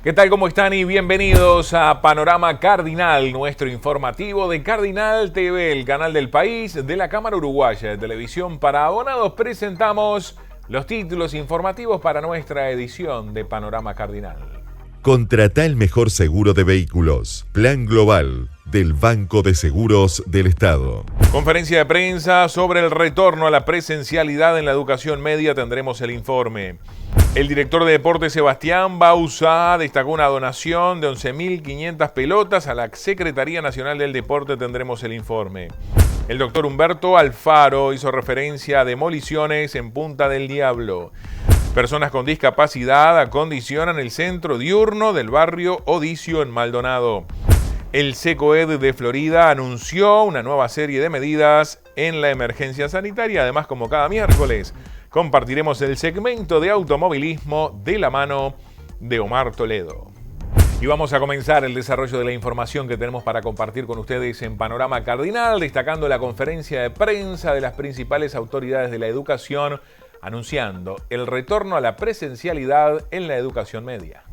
¿Qué tal? ¿Cómo están? Y bienvenidos a Panorama Cardinal, nuestro informativo de Cardinal TV, el canal del país de la Cámara Uruguaya de Televisión para Abonados. Presentamos los títulos informativos para nuestra edición de Panorama Cardinal. Contrata el mejor seguro de vehículos. Plan Global del Banco de Seguros del Estado. Conferencia de prensa sobre el retorno a la presencialidad en la educación media. Tendremos el informe. El director de deportes Sebastián Bauzá destacó una donación de 11.500 pelotas a la Secretaría Nacional del Deporte. Tendremos el informe. El doctor Humberto Alfaro hizo referencia a demoliciones en Punta del Diablo. Personas con discapacidad acondicionan el centro diurno del barrio Odicio en Maldonado. El SECOED de Florida anunció una nueva serie de medidas en la emergencia sanitaria. Además, como cada miércoles, compartiremos el segmento de automovilismo de la mano de Omar Toledo. Y vamos a comenzar el desarrollo de la información que tenemos para compartir con ustedes en Panorama Cardinal, destacando la conferencia de prensa de las principales autoridades de la educación, anunciando el retorno a la presencialidad en la educación media.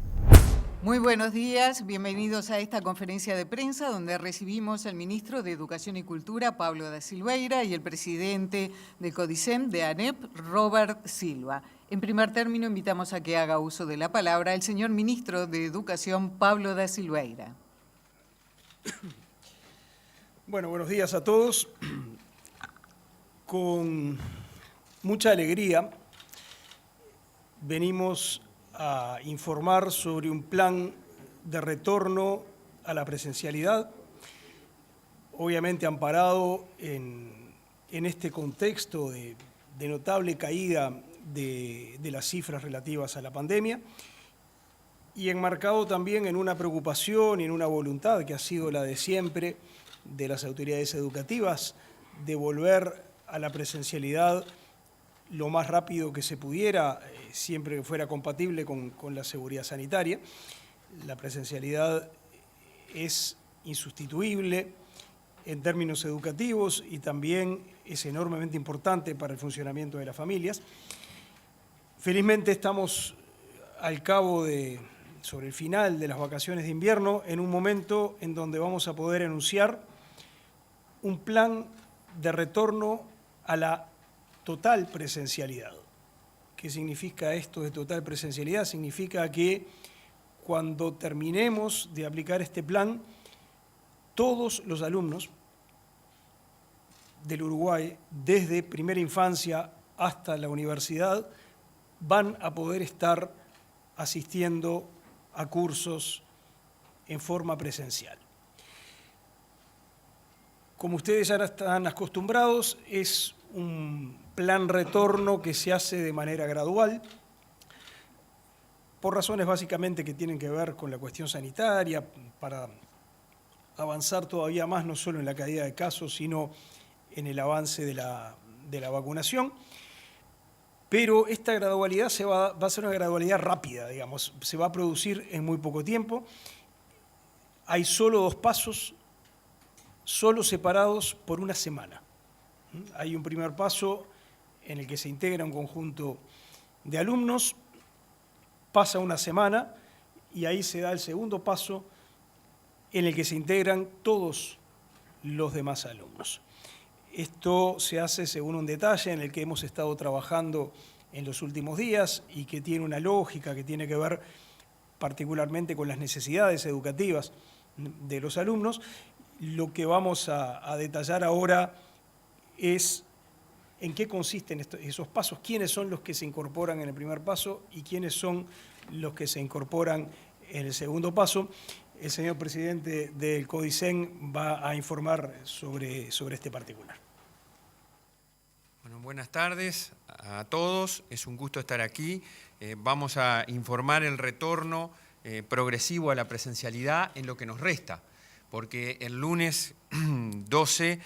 Muy buenos días, bienvenidos a esta conferencia de prensa donde recibimos al ministro de Educación y Cultura, Pablo da Silveira, y el presidente de CODICEM, de ANEP, Robert Silva. En primer término, invitamos a que haga uso de la palabra el señor ministro de Educación, Pablo da Silveira. Bueno, buenos días a todos. Con mucha alegría venimos a informar sobre un plan de retorno a la presencialidad, obviamente amparado en este contexto de notable caída de las cifras relativas a la pandemia y enmarcado también en una preocupación y en una voluntad que ha sido la de siempre de las autoridades educativas de volver a la presencialidad lo más rápido que se pudiera, siempre que fuera compatible con la seguridad sanitaria. La presencialidad es insustituible en términos educativos y también es enormemente importante para el funcionamiento de las familias. Felizmente estamos al cabo sobre el final de las vacaciones de invierno, en un momento en donde vamos a poder anunciar un plan de retorno a la total presencialidad. ¿Qué significa esto de total presencialidad? Significa que cuando terminemos de aplicar este plan, todos los alumnos del Uruguay, desde primera infancia hasta la universidad, van a poder estar asistiendo a cursos en forma presencial. Como ustedes ya están acostumbrados, es un plan retorno que se hace de manera gradual, por razones básicamente que tienen que ver con la cuestión sanitaria, para avanzar todavía más, no solo en la caída de casos, sino en el avance de la vacunación. Pero esta gradualidad va a ser una gradualidad rápida, digamos, se va a producir en muy poco tiempo. Hay solo 2 pasos, solo separados por una semana. Hay un primer paso en el que se integra un conjunto de alumnos, pasa una semana y ahí se da el segundo paso en el que se integran todos los demás alumnos. Esto se hace según un detalle en el que hemos estado trabajando en los últimos días y que tiene una lógica que tiene que ver particularmente con las necesidades educativas de los alumnos. Lo que vamos a detallar ahora es en qué consisten esos pasos, quiénes son los que se incorporan en el primer paso y quiénes son los que se incorporan en el segundo paso. El señor presidente del CODICEM va a informar sobre este particular. Bueno, buenas tardes a todos, es un gusto estar aquí. Vamos a informar el retorno progresivo a la presencialidad en lo que nos resta, porque el lunes 12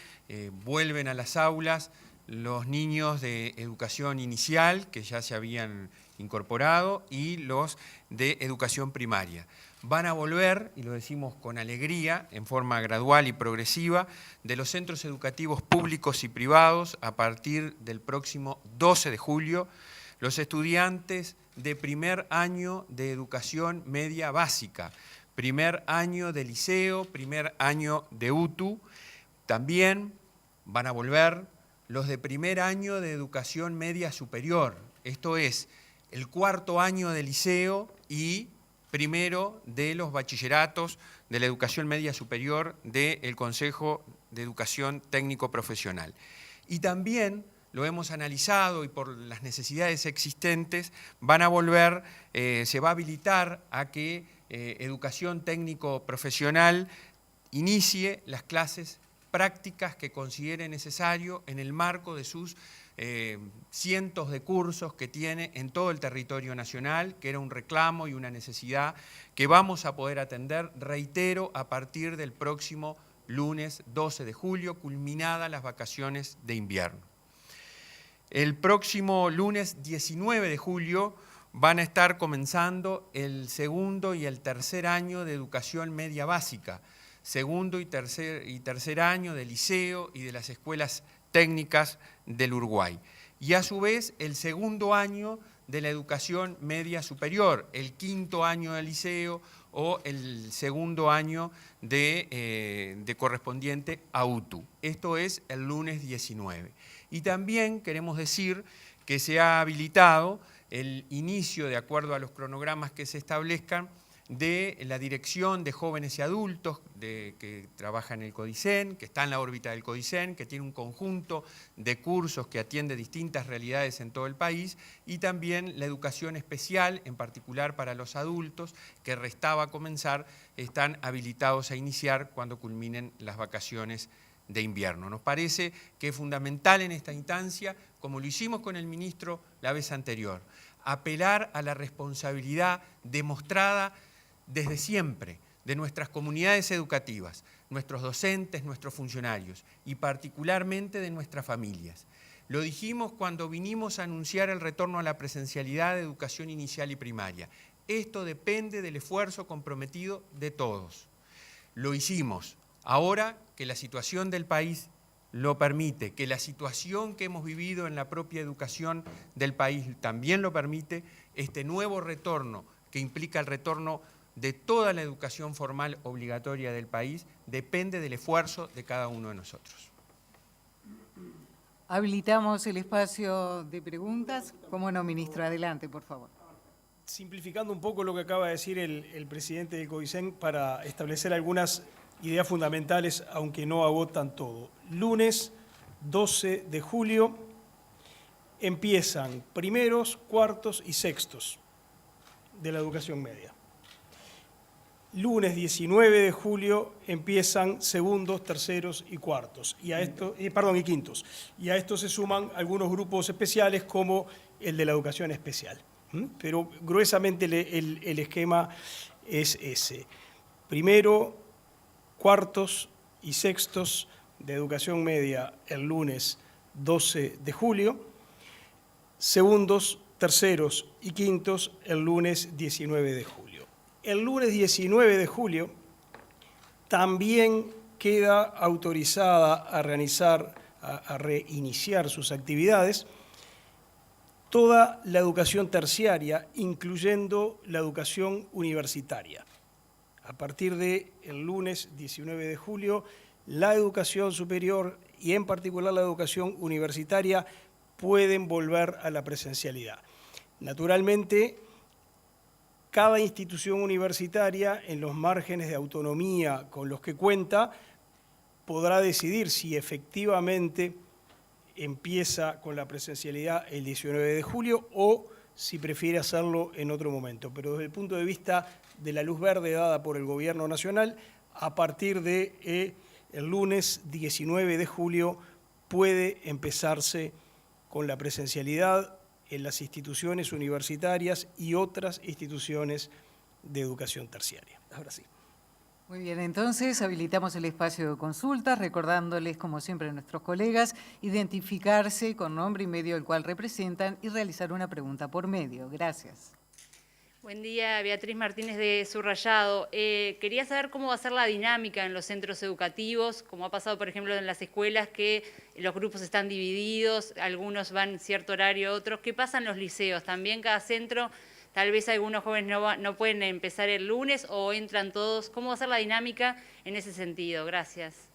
vuelven a las aulas los niños de educación inicial, que ya se habían incorporado, y los de educación primaria. Van a volver, y lo decimos con alegría, en forma gradual y progresiva, de los centros educativos públicos y privados a partir del próximo 12 de julio, los estudiantes de primer año de educación media básica, primer año de liceo, primer año de UTU. También van a volver los de primer año de educación media superior, esto es, el cuarto año de liceo y primero de los bachilleratos de la educación media superior del Consejo de Educación Técnico Profesional. Y también lo hemos analizado y por las necesidades existentes van a volver, se va a habilitar a que Educación Técnico Profesional inicie las clases prácticas que considere necesario en el marco de sus cientos de cursos que tiene en todo el territorio nacional, que era un reclamo y una necesidad que vamos a poder atender, reitero, a partir del próximo lunes 12 de julio, culminadas las vacaciones de invierno. El próximo lunes 19 de julio van a estar comenzando el segundo y el tercer año de educación media básica, segundo y tercer año de liceo y de las escuelas técnicas del Uruguay. Y a su vez el segundo año de la educación media superior, el quinto año de liceo o el segundo año de correspondiente a UTU. Esto es el lunes 19. Y también queremos decir que se ha habilitado el inicio, de acuerdo a los cronogramas que se establezcan, de la Dirección de Jóvenes y Adultos que trabaja en el CODICEN, que está en la órbita del CODICEN, que tiene un conjunto de cursos que atiende distintas realidades en todo el país, y también la educación especial, en particular para los adultos, que restaba comenzar, están habilitados a iniciar cuando culminen las vacaciones de invierno. Nos parece que es fundamental en esta instancia, como lo hicimos con el ministro la vez anterior, apelar a la responsabilidad demostrada desde siempre de nuestras comunidades educativas, nuestros docentes, nuestros funcionarios y particularmente de nuestras familias. Lo dijimos cuando vinimos a anunciar el retorno a la presencialidad de educación inicial y primaria. Esto depende del esfuerzo comprometido de todos. Lo hicimos. Ahora que la situación del país lo permite, que la situación que hemos vivido en la propia educación del país también lo permite, este nuevo retorno, que implica el retorno de toda la educación formal obligatoria del país, depende del esfuerzo de cada uno de nosotros. Habilitamos el espacio de preguntas. ¿Cómo no, ministro? Adelante, por favor. Simplificando un poco lo que acaba de decir el presidente del CODICEN para establecer algunas ideas fundamentales, aunque no agotan todo. Lunes 12 de julio empiezan primeros, cuartos y sextos de la educación media. Lunes 19 de julio empiezan segundos, terceros y cuartos, y quintos. Y a esto se suman algunos grupos especiales como el de la educación especial. Pero gruesamente el esquema es ese. Primero, cuartos y sextos de educación media el lunes 12 de julio, segundos, terceros y quintos el lunes 19 de julio. El lunes 19 de julio también queda autorizada a reiniciar sus actividades toda la educación terciaria, incluyendo la educación universitaria. A partir del lunes 19 de julio, la educación superior y en particular la educación universitaria pueden volver a la presencialidad. Naturalmente, cada institución universitaria, en los márgenes de autonomía con los que cuenta, podrá decidir si efectivamente empieza con la presencialidad el 19 de julio o si prefiere hacerlo en otro momento. Pero desde el punto de vista de la luz verde dada por el Gobierno Nacional, a partir de el lunes 19 de julio puede empezarse con la presencialidad en las instituciones universitarias y otras instituciones de educación terciaria. Ahora sí. Muy bien, entonces habilitamos el espacio de consultas, recordándoles, como siempre, a nuestros colegas, identificarse con nombre y medio el cual representan y realizar una pregunta por medio. Gracias. Buen día, Beatriz Martínez de Subrayado. Quería saber cómo va a ser la dinámica en los centros educativos, como ha pasado, por ejemplo, en las escuelas, que los grupos están divididos, algunos van cierto horario, otros. ¿Qué pasa en los liceos? ¿También cada centro, tal vez algunos jóvenes no pueden empezar el lunes o entran todos? ¿Cómo va a ser la dinámica en ese sentido? Gracias.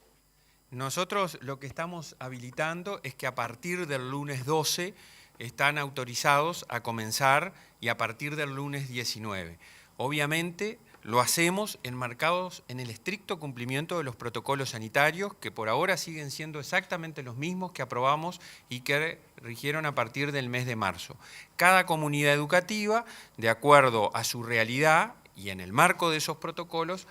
Nosotros lo que estamos habilitando es que a partir del lunes 12 están autorizados a comenzar y a partir del lunes 19. Obviamente lo hacemos enmarcados en el estricto cumplimiento de los protocolos sanitarios, que por ahora siguen siendo exactamente los mismos que aprobamos y que rigieron a partir del mes de marzo. Cada comunidad educativa, de acuerdo a su realidad y en el marco de esos protocolos,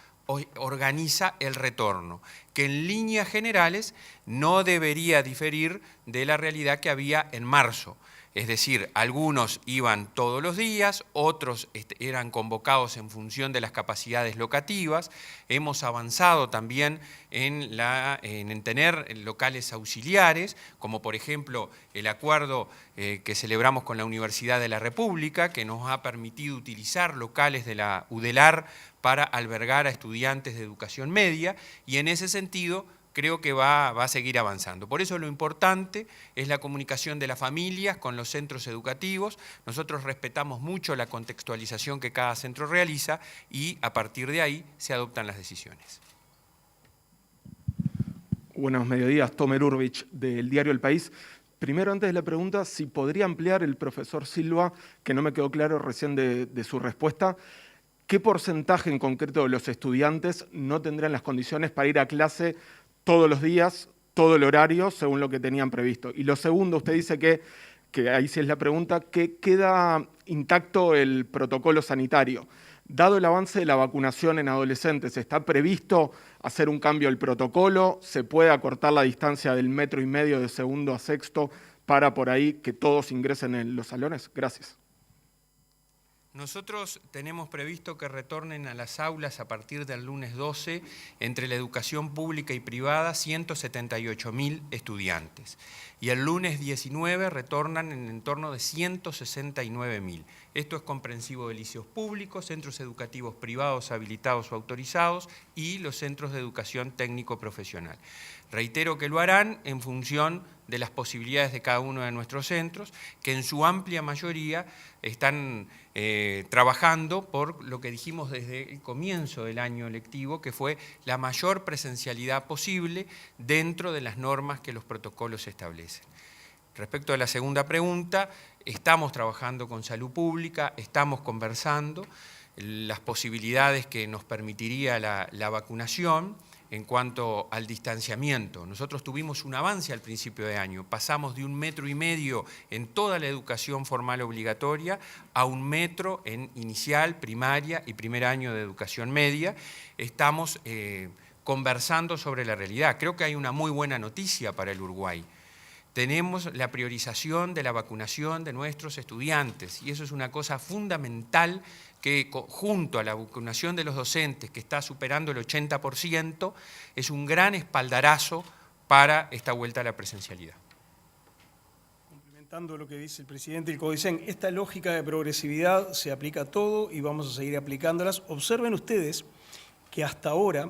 organiza el retorno, que en líneas generales no debería diferir de la realidad que había en marzo. Es decir, algunos iban todos los días, otros eran convocados en función de las capacidades locativas. Hemos avanzado también en tener locales auxiliares, como por ejemplo el acuerdo que celebramos con la Universidad de la República, que nos ha permitido utilizar locales de la UDELAR para albergar a estudiantes de educación media, y en ese sentido creo que va a seguir avanzando. Por eso lo importante es la comunicación de las familias con los centros educativos. Nosotros respetamos mucho la contextualización que cada centro realiza y a partir de ahí se adoptan las decisiones. Buenos mediodías, Tomer Urbich, del diario El País. Primero, antes de la pregunta, si podría ampliar el profesor Silva, que no me quedó claro recién de su respuesta, ¿qué porcentaje en concreto de los estudiantes no tendrán las condiciones para ir a clase todos los días, todo el horario, según lo que tenían previsto? Y lo segundo, usted dice que ahí sí es la pregunta, que queda intacto el protocolo sanitario. Dado el avance de la vacunación en adolescentes, ¿está previsto hacer un cambio al protocolo? ¿Se puede acortar la distancia del 1,5 metros de segundo a sexto para por ahí que todos ingresen en los salones? Gracias. Nosotros tenemos previsto que retornen a las aulas a partir del lunes 12, entre la educación pública y privada, 178.000 estudiantes. Y el lunes 19 retornan en torno de 169.000. Esto es comprensivo de liceos públicos, centros educativos privados habilitados o autorizados y los centros de educación técnico-profesional. Reitero que lo harán en función de las posibilidades de cada uno de nuestros centros, que en su amplia mayoría están trabajando por lo que dijimos desde el comienzo del año lectivo, que fue la mayor presencialidad posible dentro de las normas que los protocolos establecen. Respecto a la segunda pregunta, estamos trabajando con salud pública, estamos conversando las posibilidades que nos permitiría la vacunación. En cuanto al distanciamiento, nosotros tuvimos un avance al principio de año, pasamos de 1,5 metros en toda la educación formal obligatoria a 1 metro en inicial, primaria y primer año de educación media. Estamos conversando sobre la realidad. Creo que hay una muy buena noticia para el Uruguay. Tenemos la priorización de la vacunación de nuestros estudiantes y eso es una cosa fundamental que junto a la vacunación de los docentes, que está superando el 80%, es un gran espaldarazo para esta vuelta a la presencialidad. Complementando lo que dice el presidente del CODICEN, esta lógica de progresividad se aplica a todo y vamos a seguir aplicándolas. Observen ustedes que hasta ahora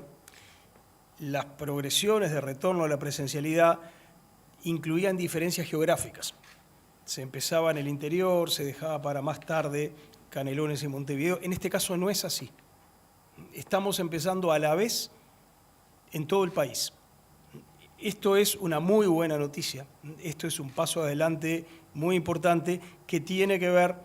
las progresiones de retorno a la presencialidad incluían diferencias geográficas. Se empezaba en el interior, se dejaba para más tarde Canelones y Montevideo. En este caso no es así. Estamos empezando a la vez en todo el país. Esto es una muy buena noticia. Esto es un paso adelante muy importante que tiene que ver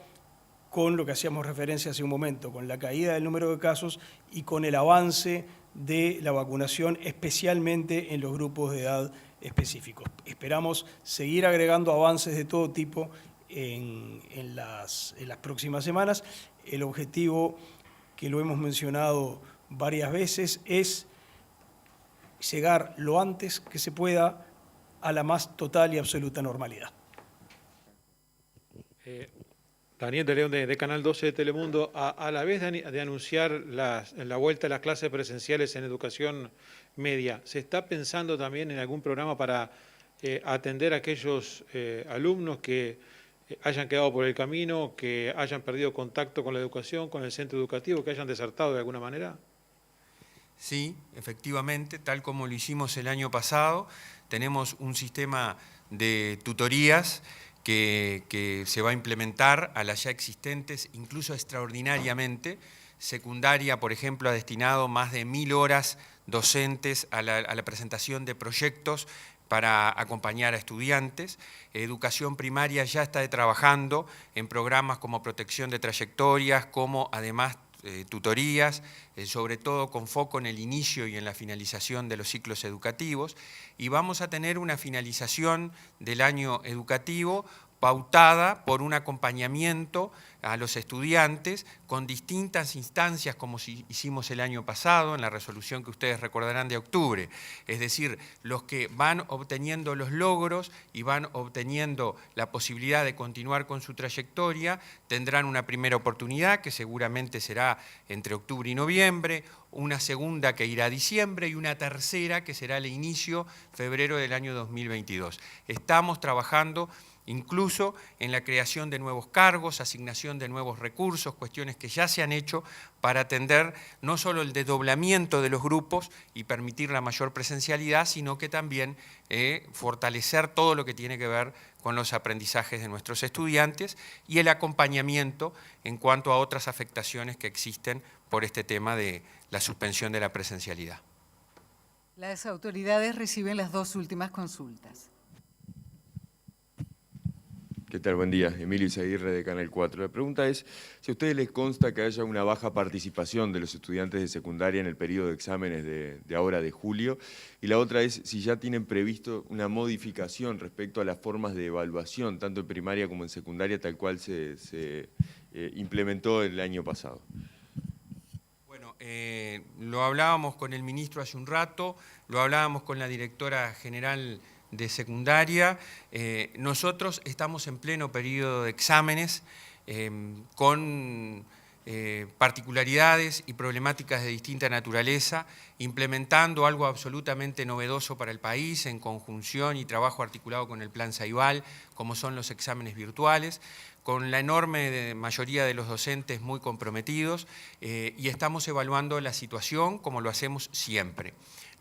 con lo que hacíamos referencia hace un momento, con la caída del número de casos y con el avance de la vacunación, especialmente en los grupos de edad específicos. Esperamos seguir agregando avances de todo tipo en las próximas semanas. El objetivo, que lo hemos mencionado varias veces, es llegar lo antes que se pueda a la más total y absoluta normalidad. Daniel de León de Canal 12 de Telemundo, a la vez de anunciar la vuelta a las clases presenciales en educación media, ¿se está pensando también en algún programa para atender a aquellos alumnos que hayan quedado por el camino, que hayan perdido contacto con la educación, con el centro educativo, que hayan desertado de alguna manera? Sí, efectivamente, tal como lo hicimos el año pasado, tenemos un sistema de tutorías que se va a implementar a las ya existentes, incluso extraordinariamente. Secundaria, por ejemplo, ha destinado más de 1000 horas docentes a la presentación de proyectos para acompañar a estudiantes. Educación primaria ya está trabajando en programas como protección de trayectorias, como además tutorías, sobre todo con foco en el inicio y en la finalización de los ciclos educativos, y vamos a tener una finalización del año educativo pautada por un acompañamiento a los estudiantes con distintas instancias, como hicimos el año pasado en la resolución que ustedes recordarán de octubre. Es decir, los que van obteniendo los logros y van obteniendo la posibilidad de continuar con su trayectoria tendrán una primera oportunidad, que seguramente será entre octubre y noviembre, una segunda que irá a diciembre y una tercera que será el inicio febrero del año 2022. Estamos trabajando incluso en la creación de nuevos cargos, asignación de nuevos recursos, cuestiones que ya se han hecho para atender no solo el desdoblamiento de los grupos y permitir la mayor presencialidad, sino que también fortalecer todo lo que tiene que ver con los aprendizajes de nuestros estudiantes y el acompañamiento en cuanto a otras afectaciones que existen por este tema de la suspensión de la presencialidad. Las autoridades reciben las 2 últimas consultas. ¿Qué tal? Buen día. Emilio Izaguirre de Canal 4. La pregunta es si a ustedes les consta que haya una baja participación de los estudiantes de secundaria en el periodo de exámenes de ahora de julio. Y la otra es si ya tienen previsto una modificación respecto a las formas de evaluación, tanto en primaria como en secundaria, tal cual se implementó el año pasado. Bueno, lo hablábamos con el ministro hace un rato, lo hablábamos con la directora general de secundaria. Nosotros estamos en pleno periodo de exámenes con particularidades y problemáticas de distinta naturaleza, implementando algo absolutamente novedoso para el país en conjunción y trabajo articulado con el Plan Ceibal, como son los exámenes virtuales, con la enorme mayoría de los docentes muy comprometidos y estamos evaluando la situación como lo hacemos siempre.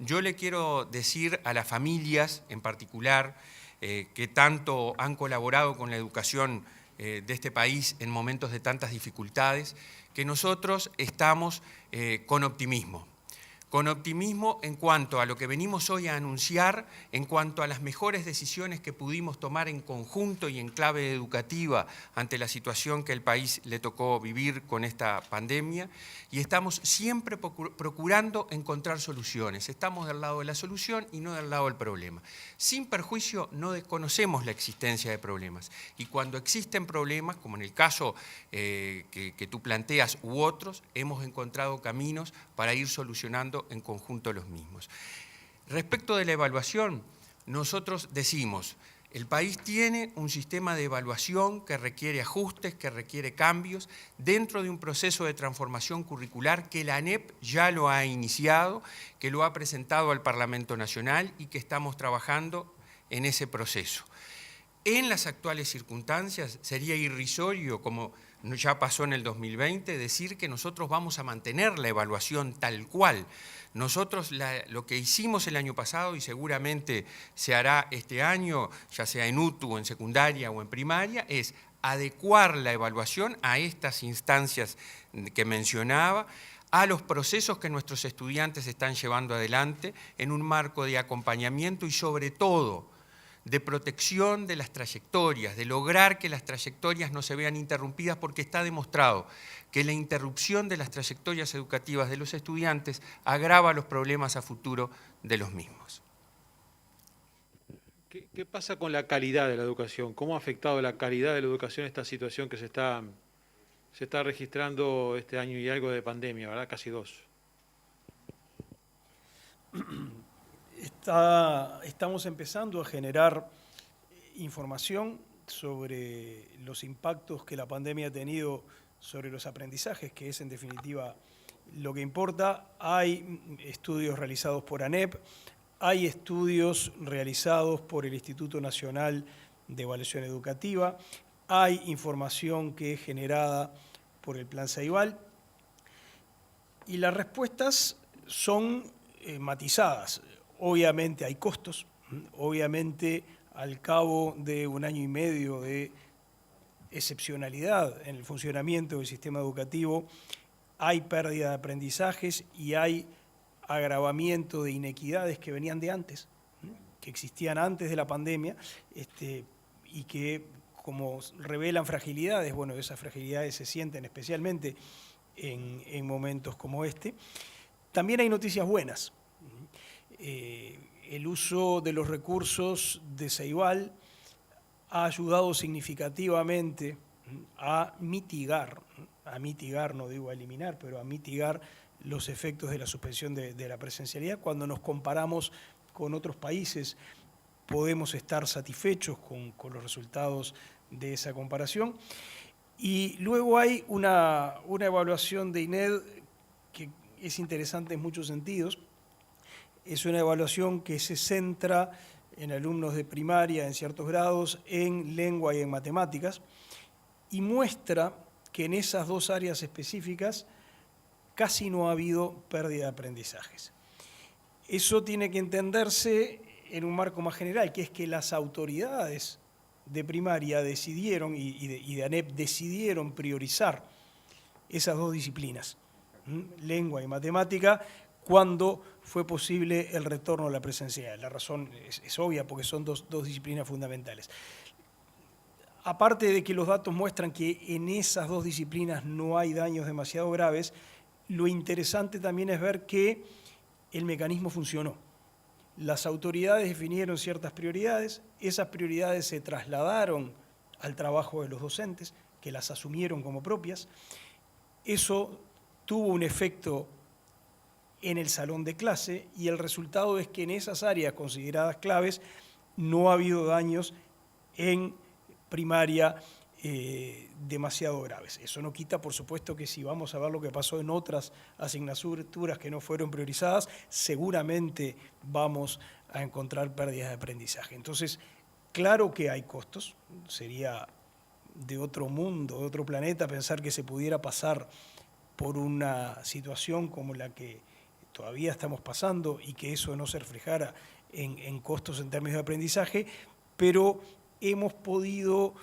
Yo le quiero decir a las familias en particular que tanto han colaborado con la educación de este país en momentos de tantas dificultades, que nosotros estamos con optimismo en cuanto a lo que venimos hoy a anunciar, en cuanto a las mejores decisiones que pudimos tomar en conjunto y en clave educativa ante la situación que el país le tocó vivir con esta pandemia, y estamos siempre procurando encontrar soluciones. Estamos del lado de la solución y no del lado del problema. Sin perjuicio, no desconocemos la existencia de problemas, y cuando existen problemas, como en el caso que tú planteas u otros, hemos encontrado caminos para ir solucionando en conjunto los mismos. Respecto de la evaluación, nosotros decimos, el país tiene un sistema de evaluación que requiere ajustes, que requiere cambios, dentro de un proceso de transformación curricular que la ANEP ya lo ha iniciado, que lo ha presentado al Parlamento Nacional y que estamos trabajando en ese proceso. En las actuales circunstancias sería irrisorio, como ya pasó en el 2020, decir que nosotros vamos a mantener la evaluación tal cual. Nosotros lo que hicimos el año pasado y seguramente se hará este año, ya sea en UTU, en secundaria o en primaria, es adecuar la evaluación a estas instancias que mencionaba, a los procesos que nuestros estudiantes están llevando adelante en un marco de acompañamiento y sobre todo de protección de las trayectorias, de lograr que las trayectorias no se vean interrumpidas, porque está demostrado que la interrupción de las trayectorias educativas de los estudiantes agrava los problemas a futuro de los mismos. ¿Qué pasa con la calidad de la educación? ¿Cómo ha afectado la calidad de la educación esta situación que se está registrando este año y algo de pandemia, ¿verdad? Casi 2. Estamos empezando a generar información sobre los impactos que la pandemia ha tenido sobre los aprendizajes, que es en definitiva lo que importa. Hay estudios realizados por ANEP, hay estudios realizados por el Instituto Nacional de Evaluación Educativa, hay información que es generada por el Plan Ceibal y las respuestas son matizadas. Obviamente hay costos, obviamente al cabo de 1 año y medio de excepcionalidad en el funcionamiento del sistema educativo, hay pérdida de aprendizajes y hay agravamiento de inequidades que venían de antes, que existían antes de la pandemia y que, como revelan fragilidades, bueno, esas fragilidades se sienten especialmente en momentos como este. También hay noticias buenas. El uso de los recursos de Ceibal ha ayudado significativamente a mitigar, no digo a eliminar, pero a mitigar los efectos de la suspensión de la presencialidad. Cuando nos comparamos con otros países, podemos estar satisfechos con los resultados de esa comparación. Y luego hay una evaluación de INED que es interesante en muchos sentidos. Es una evaluación que se centra en alumnos de primaria en ciertos grados, en lengua y en matemáticas, y muestra que en esas dos áreas específicas casi no ha habido pérdida de aprendizajes. Eso tiene que entenderse en un marco más general, que es que las autoridades de primaria decidieron, y de ANEP decidieron priorizar esas dos disciplinas, lengua y matemática, cuando fue posible el retorno a la presencialidad. La razón es obvia, porque son dos disciplinas fundamentales. Aparte de que los datos muestran que en esas dos disciplinas no hay daños demasiado graves, lo interesante también es ver que el mecanismo funcionó. Las autoridades definieron ciertas prioridades, esas prioridades se trasladaron al trabajo de los docentes, que las asumieron como propias. Eso tuvo un efecto en el salón de clase y el resultado es que en esas áreas consideradas claves no ha habido daños en primaria demasiado graves. Eso no quita, por supuesto, que si vamos a ver lo que pasó en otras asignaturas que no fueron priorizadas, seguramente vamos a encontrar pérdidas de aprendizaje. Entonces, claro que hay costos, sería de otro mundo, de otro planeta, pensar que se pudiera pasar por una situación como la que todavía estamos pasando y que eso no se reflejara en costos en términos de aprendizaje, pero hemos podido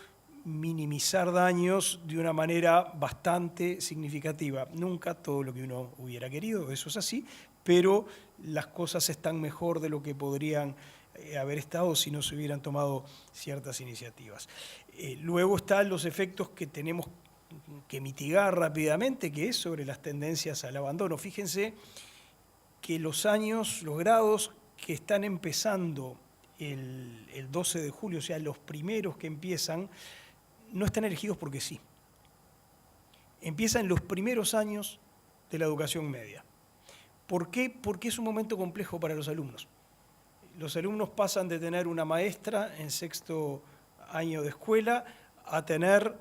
minimizar daños de una manera bastante significativa. Nunca todo lo que uno hubiera querido, eso es así, pero las cosas están mejor de lo que podrían haber estado si no se hubieran tomado ciertas iniciativas. Luego están los efectos que tenemos que mitigar rápidamente, que es sobre las tendencias al abandono. Fíjense que los grados que están empezando el 12 de julio, o sea, los primeros que empiezan, no están elegidos porque sí. Empiezan los primeros años de la educación media. ¿Por qué? Porque es un momento complejo para los alumnos. Los alumnos pasan de tener una maestra en 6º año de escuela a tener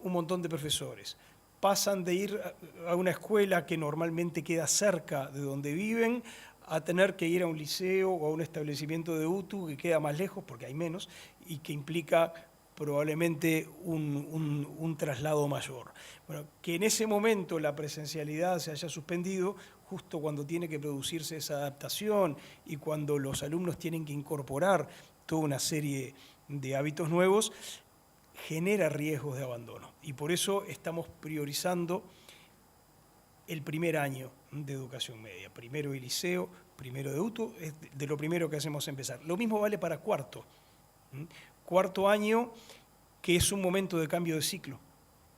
un montón de profesores. Pasan de ir a una escuela que normalmente queda cerca de donde viven a tener que ir a un liceo o a un establecimiento de UTU que queda más lejos porque hay menos y que implica probablemente un traslado mayor. Bueno, que en ese momento la presencialidad se haya suspendido justo cuando tiene que producirse esa adaptación y cuando los alumnos tienen que incorporar toda una serie de hábitos nuevos, genera riesgos de abandono. Y por eso estamos priorizando el primer año de educación media, primero de liceo, primero de UTU, es de lo primero que hacemos empezar. Lo mismo vale para cuarto. Cuarto año, que es un momento de cambio de ciclo.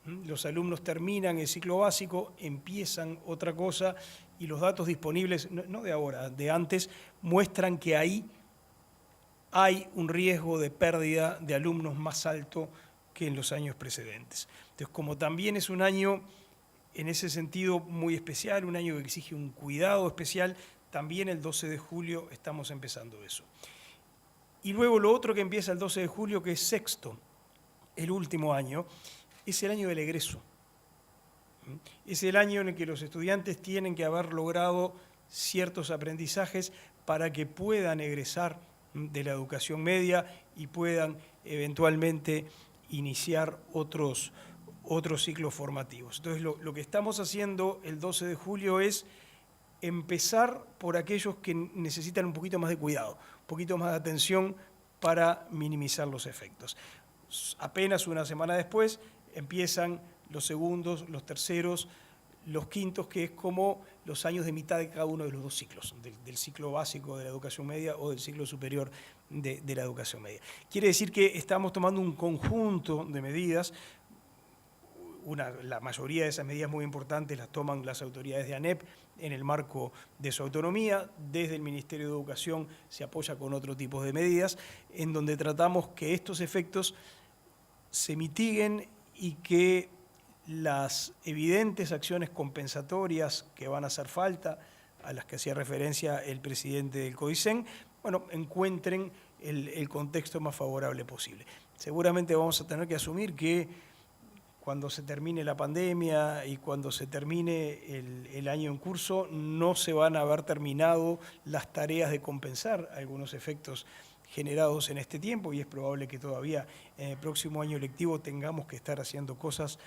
Los alumnos terminan el ciclo básico, empiezan otra cosa y los datos disponibles, no de ahora, de antes, muestran que ahí hay un riesgo de pérdida de alumnos más alto que en los años precedentes. Entonces, como también es un año en ese sentido muy especial, un año que exige un cuidado especial, también el 12 de julio estamos empezando eso. Y luego lo otro que empieza el 12 de julio, que es sexto, el último año, es el año del egreso. Es el año en el que los estudiantes tienen que haber logrado ciertos aprendizajes para que puedan egresar de la educación media y puedan eventualmente iniciar otros ciclos formativos. Entonces, lo que estamos haciendo el 12 de julio es empezar por aquellos que necesitan un poquito más de cuidado, un poquito más de atención para minimizar los efectos. Apenas una semana después empiezan los segundos, los terceros, los quintos, que es como los años de mitad de cada uno de los dos ciclos, del ciclo básico de la educación media o del ciclo superior de la educación media. Quiere decir que estamos tomando un conjunto de medidas. La mayoría de esas medidas muy importantes las toman las autoridades de ANEP en el marco de su autonomía. Desde el Ministerio de Educación se apoya con otro tipo de medidas, en donde tratamos que estos efectos se mitiguen y que las evidentes acciones compensatorias que van a hacer falta, a las que hacía referencia el presidente del CODICEN, bueno, encuentren el contexto más favorable posible. Seguramente vamos a tener que asumir que cuando se termine la pandemia y cuando se termine el año en curso, no se van a haber terminado las tareas de compensar algunos efectos generados en este tiempo, y es probable que todavía en el próximo año lectivo tengamos que estar haciendo cosas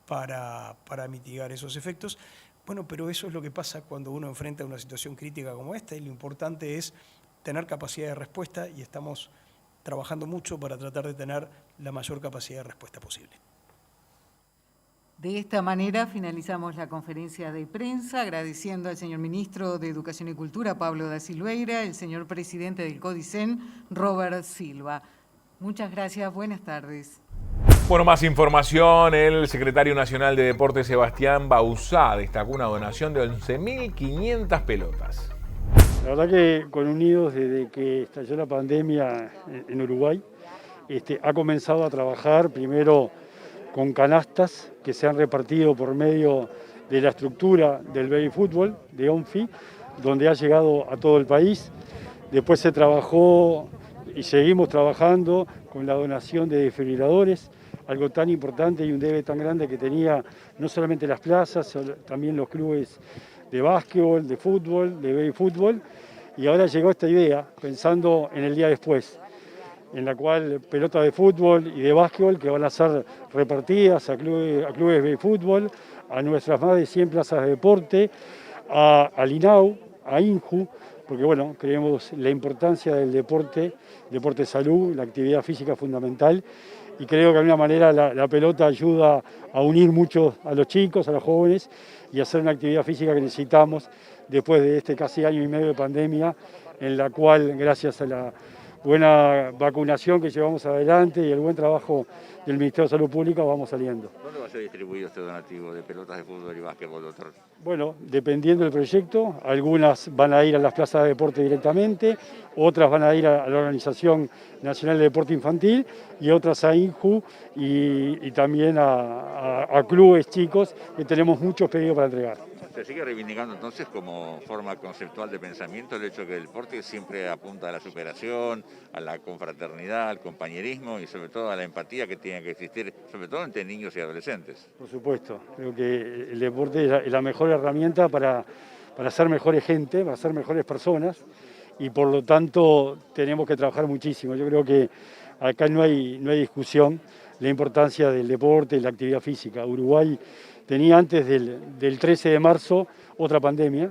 para mitigar esos efectos. Bueno, pero eso es lo que pasa cuando uno enfrenta una situación crítica como esta, y lo importante es tener capacidad de respuesta, y estamos trabajando mucho para tratar de tener la mayor capacidad de respuesta posible. De esta manera finalizamos la conferencia de prensa, agradeciendo al señor ministro de Educación y Cultura, Pablo da Silveira, el señor presidente del CODICEN, Robert Silva. Muchas gracias, buenas tardes. Bueno, más información. El secretario nacional de Deportes, Sebastián Bauzá, destacó una donación de 11.500 pelotas. La verdad que con Unidos, desde que estalló la pandemia en Uruguay, ha comenzado a trabajar primero con canastas que se han repartido por medio de la estructura del baby fútbol, de ONFI, donde ha llegado a todo el país. Después se trabajó y seguimos trabajando con la donación de desfibriladores, algo tan importante y un debe tan grande que tenía no solamente las plazas, también los clubes de básquetbol, de fútbol, de baby fútbol. Y ahora llegó esta idea, pensando en el día después, en la cual pelotas de fútbol y de básquetbol que van a ser repartidas a clubes de fútbol, a nuestras más de 100 plazas de deporte, al INAU, a INJU, porque bueno, creemos la importancia del deporte salud, la actividad física fundamental, y creo que de alguna manera la pelota ayuda a unir mucho a los chicos, a los jóvenes, y hacer una actividad física que necesitamos después de este casi año y medio de pandemia, en la cual, gracias a la buena vacunación que llevamos adelante y el buen trabajo del Ministerio de Salud Pública, vamos saliendo. ¿Dónde va a ser distribuido este donativo de pelotas de fútbol y básquetbol, doctor? Bueno, dependiendo del proyecto, algunas van a ir a las plazas de deporte directamente, otras van a ir a la Organización Nacional de Deporte Infantil y otras a INJU y también a clubes chicos, que tenemos muchos pedidos para entregar. Se sigue reivindicando entonces como forma conceptual de pensamiento el hecho de que el deporte siempre apunta a la superación, a la confraternidad, al compañerismo y sobre todo a la empatía que tiene que existir, sobre todo entre niños y adolescentes. Por supuesto, creo que el deporte es la mejor herramienta para ser mejores gente, para ser mejores personas, y por lo tanto tenemos que trabajar muchísimo. Yo creo que acá no hay discusión la importancia del deporte y la actividad física. Uruguay tenía antes del 13 de marzo otra pandemia,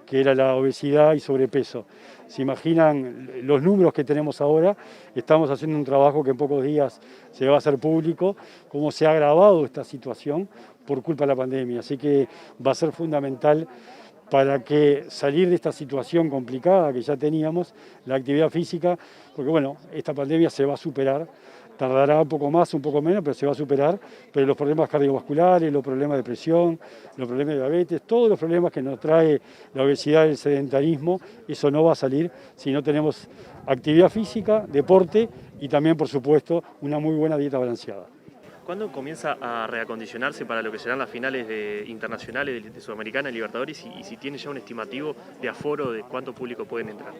que era la obesidad y sobrepeso. ¿Se imaginan los números que tenemos ahora? Estamos haciendo un trabajo que en pocos días se va a hacer público, cómo se ha agravado esta situación por culpa de la pandemia. Así que va a ser fundamental para que salir de esta situación complicada que ya teníamos, la actividad física, porque bueno, esta pandemia se va a superar. Tardará un poco más, un poco menos, pero se va a superar. Pero los problemas cardiovasculares, los problemas de presión, los problemas de diabetes, todos los problemas que nos trae la obesidad y el sedentarismo, eso no va a salir si no tenemos actividad física, deporte y también, por supuesto, una muy buena dieta balanceada. ¿Cuándo comienza a reacondicionarse para lo que serán las finales internacionales de Sudamericana y Libertadores y si tiene ya un estimativo de aforo de cuánto público pueden entrar?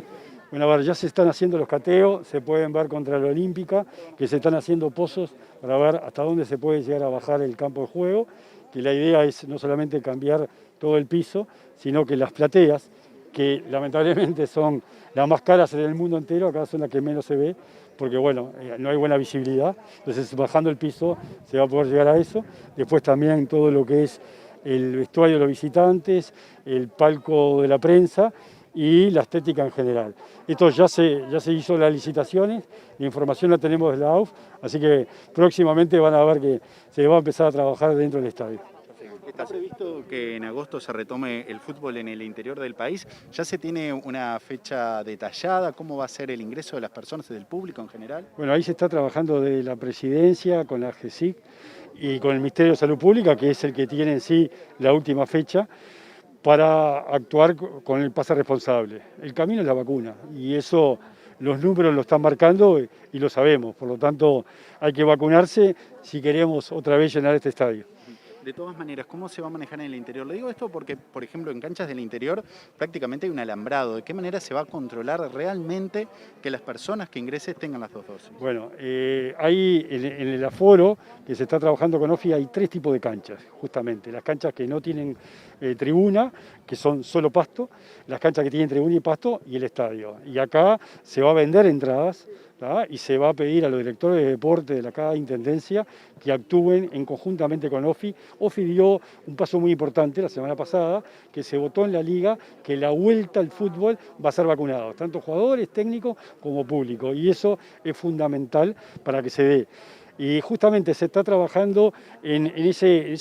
Bueno, a ver, ya se están haciendo los cateos, se pueden ver contra la Olímpica, que se están haciendo pozos para ver hasta dónde se puede llegar a bajar el campo de juego, que la idea es no solamente cambiar todo el piso, sino que las plateas, que lamentablemente son las más caras en el mundo entero, acá son las que menos se ve, porque bueno, no hay buena visibilidad, entonces bajando el piso se va a poder llegar a eso. Después también todo lo que es el vestuario de los visitantes, el palco de la prensa y la estética en general. Esto ya se hizo las licitaciones, la información la tenemos de la AUF, así que próximamente van a ver que se va a empezar a trabajar dentro del estadio. ¿Está previsto que en agosto se retome el fútbol en el interior del país? ¿Ya se tiene una fecha detallada? ¿Cómo va a ser el ingreso de las personas y del público en general? Bueno, ahí se está trabajando de la presidencia con la GESIC y con el Ministerio de Salud Pública, que es el que tiene en sí la última fecha, para actuar con el pase responsable. El camino es la vacuna y eso los números lo están marcando y lo sabemos. Por lo tanto, hay que vacunarse si queremos otra vez llenar este estadio. De todas maneras, ¿cómo se va a manejar en el interior? Le digo esto porque, por ejemplo, en canchas del interior prácticamente hay un alambrado. ¿De qué manera se va a controlar realmente que las personas que ingresen tengan las 2 dosis? Bueno, hay en el aforo que se está trabajando con OFI hay 3 tipos de canchas, justamente. Las canchas que no tienen tribuna, que son solo pasto, las canchas que tienen tribuna y pasto y el estadio. Y acá se va a vender entradas, ¿tá? Y se va a pedir a los directores de deporte de cada intendencia que actúen conjuntamente con OFI. OFI dio un paso muy importante la semana pasada, que se votó en la liga que la vuelta al fútbol va a ser vacunado, tanto jugadores, técnicos como público, y eso es fundamental para que se dé. Y justamente se está trabajando en ese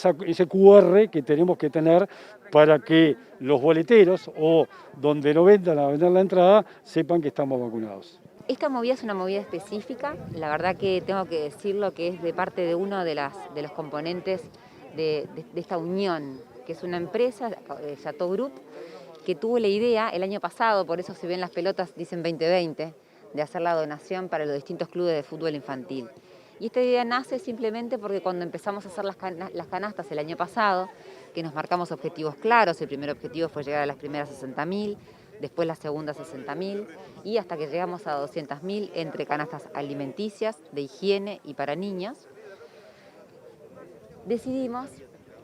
QR que tenemos que tener para que los boleteros o donde no vendan a vender la entrada sepan que estamos vacunados. Esta movida es una movida específica, la verdad que tengo que decirlo que es de parte de uno de los componentes de esta unión, que es una empresa, Chateau Group, que tuvo la idea el año pasado, por eso si ven las pelotas dicen 2020, de hacer la donación para los distintos clubes de fútbol infantil. Y esta idea nace simplemente porque cuando empezamos a hacer las canastas el año pasado, que nos marcamos objetivos claros, el primer objetivo fue llegar a las primeras 60.000, después las segundas 60.000 y hasta que llegamos a 200.000 entre canastas alimenticias, de higiene y para niños, decidimos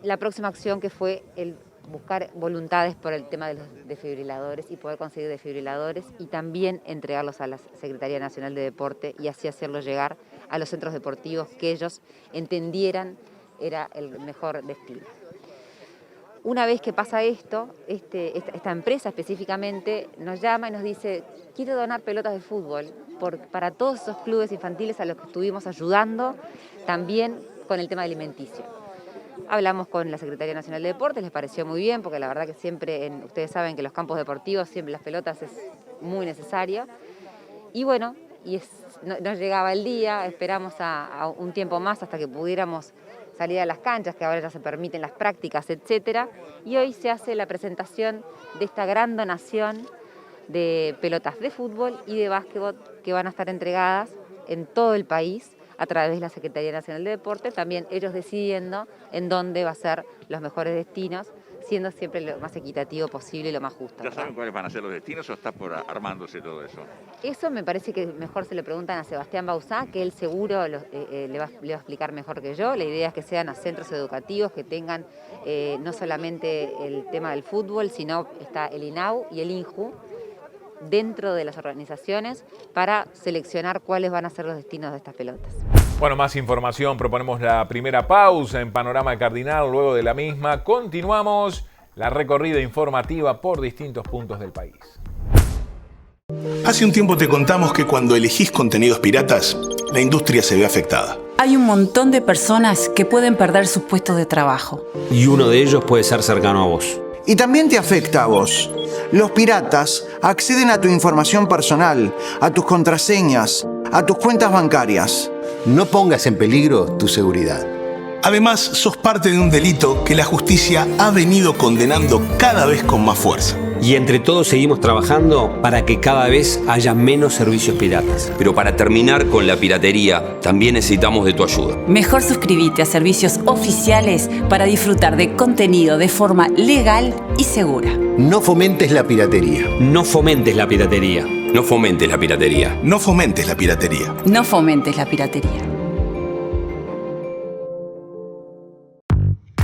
la próxima acción que fue el buscar voluntades por el tema de los desfibriladores y poder conseguir desfibriladores y también entregarlos a la Secretaría Nacional de Deporte y así hacerlo llegar a los centros deportivos que ellos entendieran era el mejor destino. Una vez que pasa esto, esta empresa específicamente nos llama y nos dice, quiero donar pelotas de fútbol para todos esos clubes infantiles a los que estuvimos ayudando, también con el tema alimenticio. Hablamos con la Secretaría Nacional de Deportes, les pareció muy bien, porque la verdad que siempre, ustedes saben que en los campos deportivos siempre las pelotas es muy necesario. Y bueno, no llegaba el día, esperamos a un tiempo más hasta que pudiéramos salir a las canchas, que ahora ya se permiten las prácticas, etcétera. Y hoy se hace la presentación de esta gran donación de pelotas de fútbol y de básquetbol que van a estar entregadas en todo el país a través de la Secretaría Nacional de Deporte, también ellos decidiendo en dónde va a ser los mejores destinos, siendo siempre lo más equitativo posible y lo más justo. ¿Ya saben cuáles van a ser los destinos o está por armándose todo eso? Eso me parece que mejor se le preguntan a Sebastián Bauzá, que él seguro le va a explicar mejor que yo. La idea es que sean a centros educativos que tengan no solamente el tema del fútbol, sino está el INAU y el INJU dentro de las organizaciones para seleccionar cuáles van a ser los destinos de estas pelotas. Bueno, más información, proponemos la primera pausa en Panorama Cardinal, luego de la misma continuamos la recorrida informativa por distintos puntos del país. Hace un tiempo te contamos que cuando elegís contenidos piratas, la industria se ve afectada. Hay un montón de personas que pueden perder sus puestos de trabajo. Y uno de ellos puede ser cercano a vos. Y también te afecta a vos. Los piratas acceden a tu información personal, a tus contraseñas, a tus cuentas bancarias. No pongas en peligro tu seguridad. Además, sos parte de un delito que la justicia ha venido condenando cada vez con más fuerza. Y entre todos seguimos trabajando para que cada vez haya menos servicios piratas. Pero para terminar con la piratería, también necesitamos de tu ayuda. Mejor suscríbete a servicios oficiales para disfrutar de contenido de forma legal y segura. No fomentes la piratería. No fomentes la piratería. No fomentes la piratería. No fomentes la piratería. No fomentes la piratería.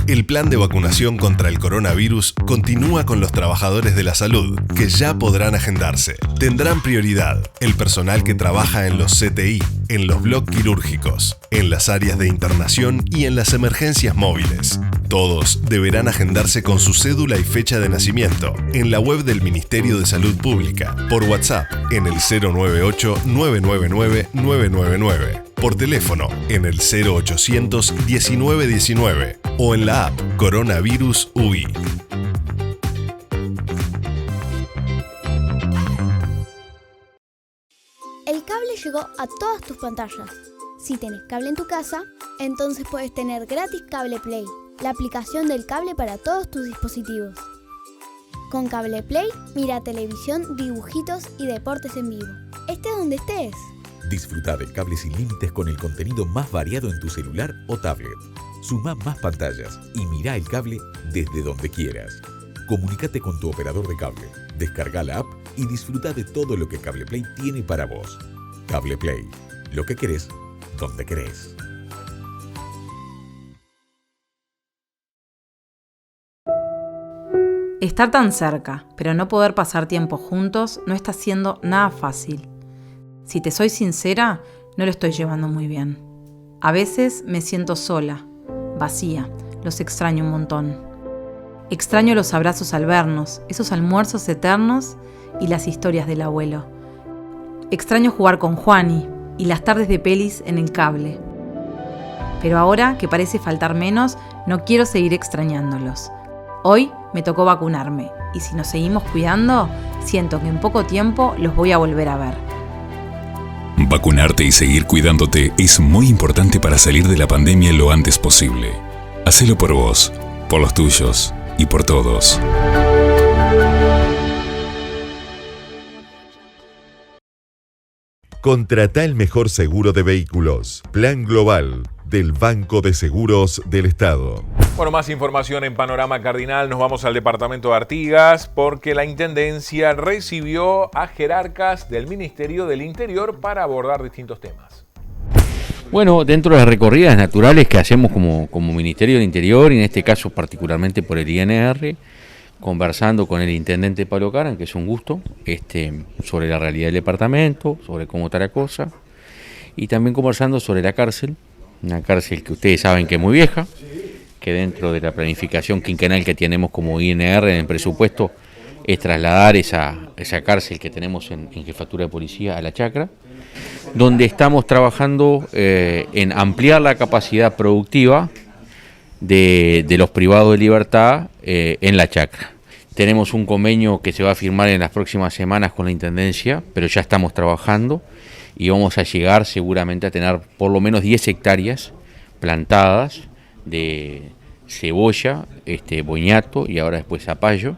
El plan de vacunación contra el coronavirus continúa con los trabajadores de la salud, que ya podrán agendarse. Tendrán prioridad el personal que trabaja en los CTI, en los bloques quirúrgicos, en las áreas de internación y en las emergencias móviles. Todos deberán agendarse con su cédula y fecha de nacimiento en la web del Ministerio de Salud Pública, por WhatsApp en el 098-999-999, por teléfono en el 0800-1919 o en la app Coronavirus UI. El cable llegó a todas tus pantallas. Si tenés cable en tu casa, entonces puedes tener gratis Cable Play, la aplicación del cable para todos tus dispositivos. Con Cable Play, mira televisión, dibujitos y deportes en vivo. Estés donde estés. Disfruta del cable sin límites con el contenido más variado en tu celular o tablet. Suma más pantallas y mira el cable desde donde quieras. Comunícate con tu operador de cable, descarga la app y disfruta de todo lo que Cable Play tiene para vos. Cable Play, lo que querés, donde querés. Estar tan cerca, pero no poder pasar tiempo juntos, no está siendo nada fácil. Si te soy sincera, no lo estoy llevando muy bien. A veces me siento sola, vacía, los extraño un montón. Extraño los abrazos al vernos, esos almuerzos eternos y las historias del abuelo. Extraño jugar con Juani y las tardes de pelis en el cable. Pero ahora, que parece faltar menos, no quiero seguir extrañándolos. Hoy me tocó vacunarme y si nos seguimos cuidando, siento que en poco tiempo los voy a volver a ver. Vacunarte y seguir cuidándote es muy importante para salir de la pandemia lo antes posible. Hacelo por vos, por los tuyos y por todos. Contrata el mejor seguro de vehículos. Plan Global del Banco de Seguros del Estado. Bueno, más información en Panorama Cardinal. Nos vamos al departamento de Artigas porque la Intendencia recibió a jerarcas del Ministerio del Interior para abordar distintos temas. Bueno, dentro de las recorridas naturales que hacemos como Ministerio del Interior, y en este caso particularmente por el INR, conversando con el intendente Pablo Caran, que es un gusto, sobre la realidad del departamento, sobre cómo está la cosa, y también conversando sobre la cárcel, una cárcel que ustedes saben que es muy vieja, que dentro de la planificación quinquenal que tenemos como INR en el presupuesto es trasladar esa cárcel que tenemos en Jefatura de Policía a La Chacra, donde estamos trabajando en ampliar la capacidad productiva de los privados de libertad en La Chacra. Tenemos un convenio que se va a firmar en las próximas semanas con la Intendencia, pero ya estamos trabajando y vamos a llegar seguramente a tener por lo menos 10 hectáreas plantadas de cebolla, boñato y ahora después zapallo,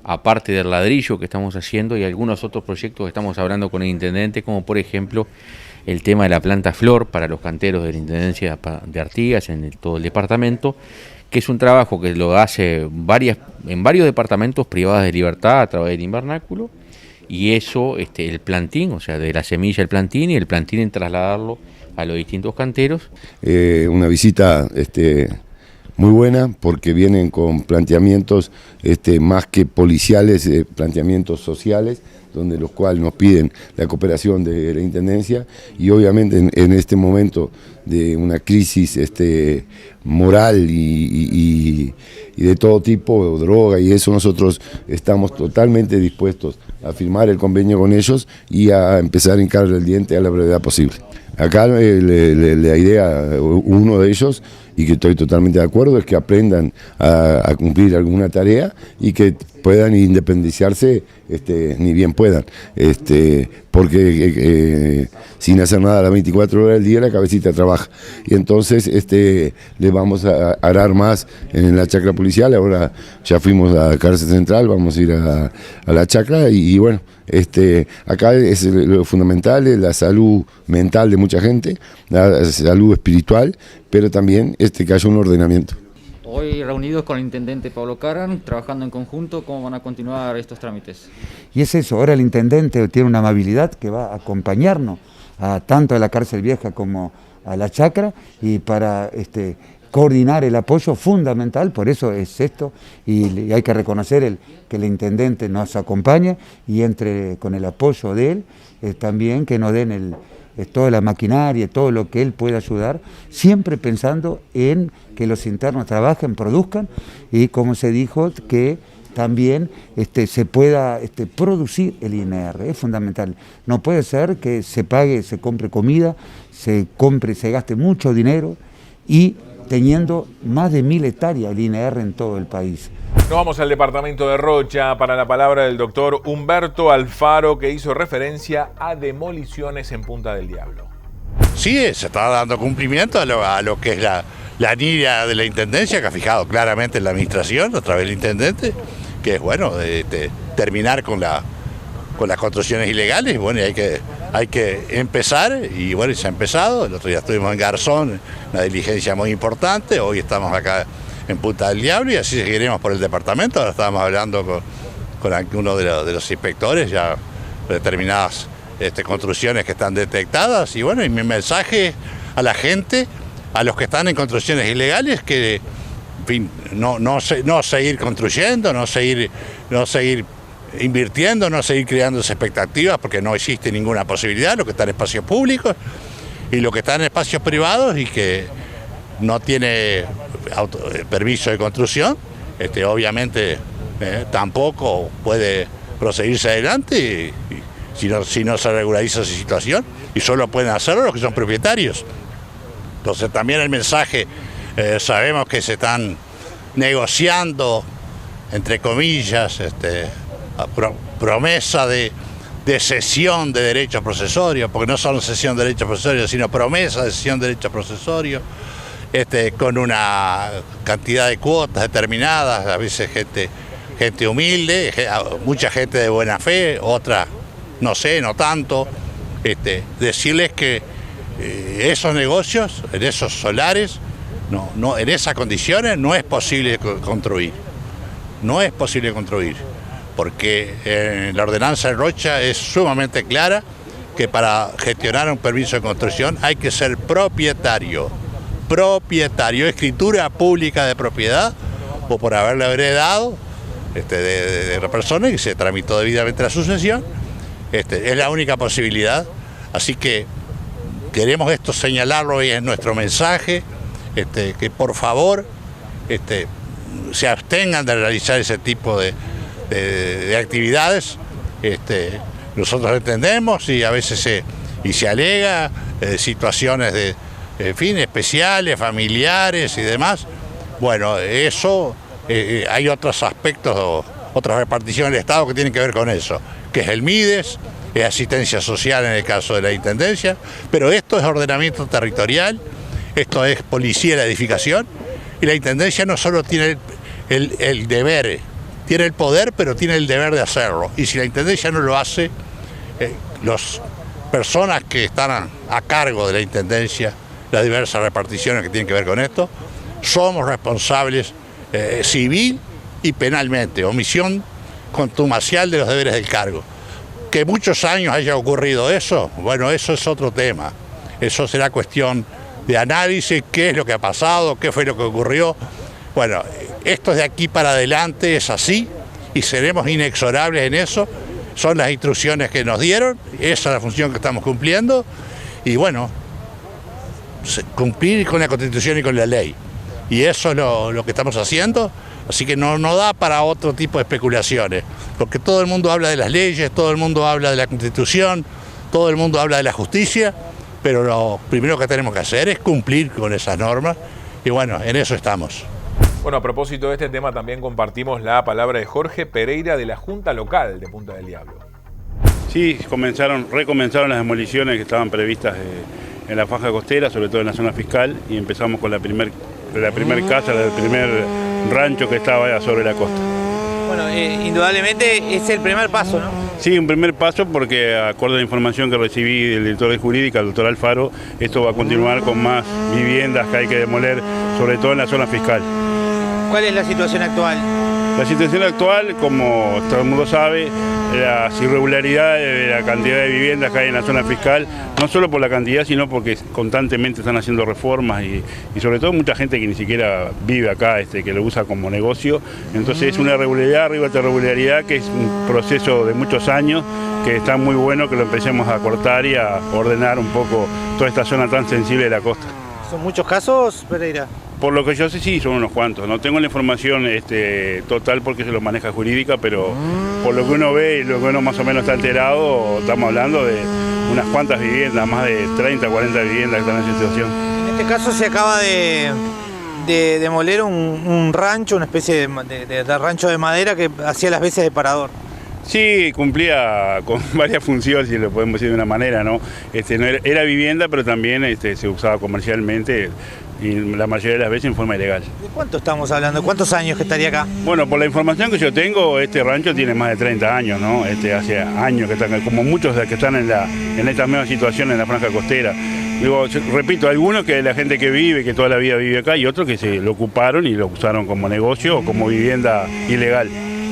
aparte del ladrillo que estamos haciendo y algunos otros proyectos que estamos hablando con el Intendente, como por ejemplo el tema de la planta flor para los canteros de la Intendencia de Artigas en todo el departamento, que es un trabajo que lo hace en varios departamentos privados de libertad a través del invernáculo, y eso, el plantín, o sea, de la semilla el plantín y el plantín en trasladarlo a los distintos canteros. Una visita muy buena porque vienen con planteamientos más que policiales, planteamientos sociales, donde los cuales nos piden la cooperación de la Intendencia y obviamente en este momento de una crisis moral y de todo tipo, droga y eso, nosotros estamos totalmente dispuestos a firmar el convenio con ellos y a empezar a hincar el diente a la brevedad posible. Acá la idea, uno de ellos, y que estoy totalmente de acuerdo, es que aprendan a cumplir alguna tarea y que puedan independizarse ni bien puedan, porque sin hacer nada las 24 horas del día la cabecita trabaja. Y entonces le vamos a arar más en la chacra policial. Ahora ya fuimos a la cárcel central, vamos a ir a la chacra y bueno, acá es lo fundamental, es la salud mental de mucha gente, la salud espiritual, pero también que haya un ordenamiento. Hoy reunidos con el intendente Pablo Caran, trabajando en conjunto, ¿cómo van a continuar estos trámites? Y es eso, ahora el intendente tiene una amabilidad que va a acompañarnos tanto a la cárcel vieja como a la chacra y para coordinar el apoyo fundamental, por eso es esto, y hay que reconocer que el intendente nos acompañe y entre con el apoyo de él, también que nos den toda la maquinaria, todo lo que él pueda ayudar, siempre pensando en que los internos trabajen, produzcan y como se dijo, que también se pueda producir el INR, es fundamental. No puede ser que se pague, se compre comida, se gaste mucho dinero y teniendo más de 1000 hectáreas el INR en todo el país. Nos vamos al departamento de Rocha para la palabra del doctor Humberto Alfaro, que hizo referencia a demoliciones en Punta del Diablo. Sí, se está dando cumplimiento a lo que es la línea de la Intendencia, que ha fijado claramente en la Administración, a través del Intendente, que es bueno, terminar con las construcciones ilegales. Bueno, y hay que empezar, y bueno, se ha empezado. El otro día estuvimos en Garzón, una diligencia muy importante, hoy estamos acá en Punta del Diablo y así seguiremos por el departamento. Ahora estábamos hablando con algunos de los inspectores, ya determinadas construcciones que están detectadas, y bueno, y mi mensaje a la gente, a los que están en construcciones ilegales, que en fin, no seguir construyendo, no seguir invirtiendo, no seguir creando expectativas, porque no existe ninguna posibilidad, lo que está en espacios públicos y lo que está en espacios privados y que no tiene permiso de construcción, obviamente tampoco puede proseguirse adelante si no se regulariza esa situación, y solo pueden hacerlo los que son propietarios. Entonces también el mensaje, sabemos que se están negociando, entre comillas, promesa de cesión de derechos procesorios, porque no solo cesión de derechos procesorios, sino promesa de cesión de derechos procesorios, con una cantidad de cuotas determinadas, a veces gente humilde, mucha gente de buena fe, otra no sé, no tanto. Decirles que esos negocios, en esos solares, en esas condiciones no es posible construir. No es posible construir, porque la ordenanza de Rocha es sumamente clara que para gestionar un permiso de construcción hay que ser propietario, escritura pública de propiedad, o por haberle heredado de la persona y se tramitó debidamente la sucesión. Es la única posibilidad, así que queremos esto señalarlo hoy en nuestro mensaje, que por favor se abstengan de realizar ese tipo de actividades. Nosotros entendemos y a veces se alega situaciones de especiales, familiares y demás. Bueno, eso hay otros aspectos, otras reparticiones del Estado que tienen que ver con eso, que es el MIDES, es asistencia social en el caso de la Intendencia, pero esto es ordenamiento territorial, esto es policía de la edificación, y la Intendencia no solo tiene el deber, tiene el poder, pero tiene el deber de hacerlo, y si la Intendencia no lo hace, las personas que están a cargo de la Intendencia, las diversas reparticiones que tienen que ver con esto, somos responsables civil y penalmente, omisión contumacial de los deberes del cargo. Que muchos años haya ocurrido eso, bueno, eso es otro tema. Eso será cuestión de análisis, qué es lo que ha pasado, qué fue lo que ocurrió. Bueno, esto de aquí para adelante es así y seremos inexorables en eso. Son las instrucciones que nos dieron, esa es la función que estamos cumpliendo y bueno, cumplir con la Constitución y con la ley. Y eso es lo que estamos haciendo. Así que no da para otro tipo de especulaciones, porque todo el mundo habla de las leyes, todo el mundo habla de la Constitución, todo el mundo habla de la justicia, pero lo primero que tenemos que hacer es cumplir con esas normas y bueno, en eso estamos. Bueno, a propósito de este tema también compartimos la palabra de Jorge Pereira de la Junta Local de Punta del Diablo. Sí, recomenzaron las demoliciones que estaban previstas en la faja costera, sobre todo en la zona fiscal, y empezamos con la primer casa, el primer rancho que estaba allá sobre la costa. Bueno, indudablemente es el primer paso, ¿no? Sí, un primer paso porque, de acuerdo a la información que recibí del director de Jurídica, el doctor Alfaro, esto va a continuar con más viviendas que hay que demoler, sobre todo en la zona fiscal. ¿Cuál es la situación actual? La situación actual, como todo el mundo sabe, las irregularidades de la cantidad de viviendas que hay en la zona fiscal, no solo por la cantidad, sino porque constantemente están haciendo reformas y sobre todo mucha gente que ni siquiera vive acá, que lo usa como negocio. Entonces es una irregularidad arriba de irregularidad, que es un proceso de muchos años, que está muy bueno que lo empecemos a cortar y a ordenar un poco toda esta zona tan sensible de la costa. ¿Son muchos casos, Pereira? Por lo que yo sé, sí, son unos cuantos. No tengo la información total porque se lo maneja jurídica, pero por lo que uno ve y lo que uno más o menos está enterado, estamos hablando de unas cuantas viviendas, más de 30, 40 viviendas que están en esa situación. En este caso se acaba de demoler un rancho, una especie de rancho de madera que hacía las veces de parador. Sí, cumplía con varias funciones, si lo podemos decir de una manera, ¿no? No era vivienda, pero también se usaba comercialmente y la mayoría de las veces en forma ilegal. ¿De cuánto estamos hablando? ¿Cuántos años que estaría acá? Bueno, por la información que yo tengo, este rancho tiene más de 30 años, ¿no? Hace años que están, como muchos que están en esta misma situación en la franja costera. Digo, repito, algunos que la gente que vive, que toda la vida vive acá, y otros que se lo ocuparon y lo usaron como negocio o como vivienda ilegal.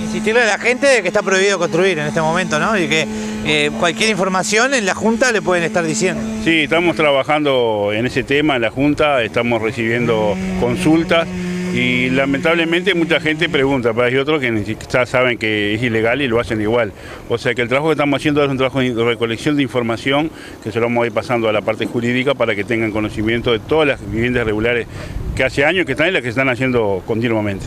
Insistirle a la gente de que está prohibido construir en este momento, ¿no? Y que cualquier información en la Junta le pueden estar diciendo. Sí, estamos trabajando en ese tema en la Junta, estamos recibiendo consultas y lamentablemente mucha gente pregunta, pero hay otros que ni siquiera saben que es ilegal y lo hacen igual. O sea que el trabajo que estamos haciendo es un trabajo de recolección de información que se lo vamos a ir pasando a la parte jurídica para que tengan conocimiento de todas las viviendas regulares que hace años que están y las que se están haciendo continuamente.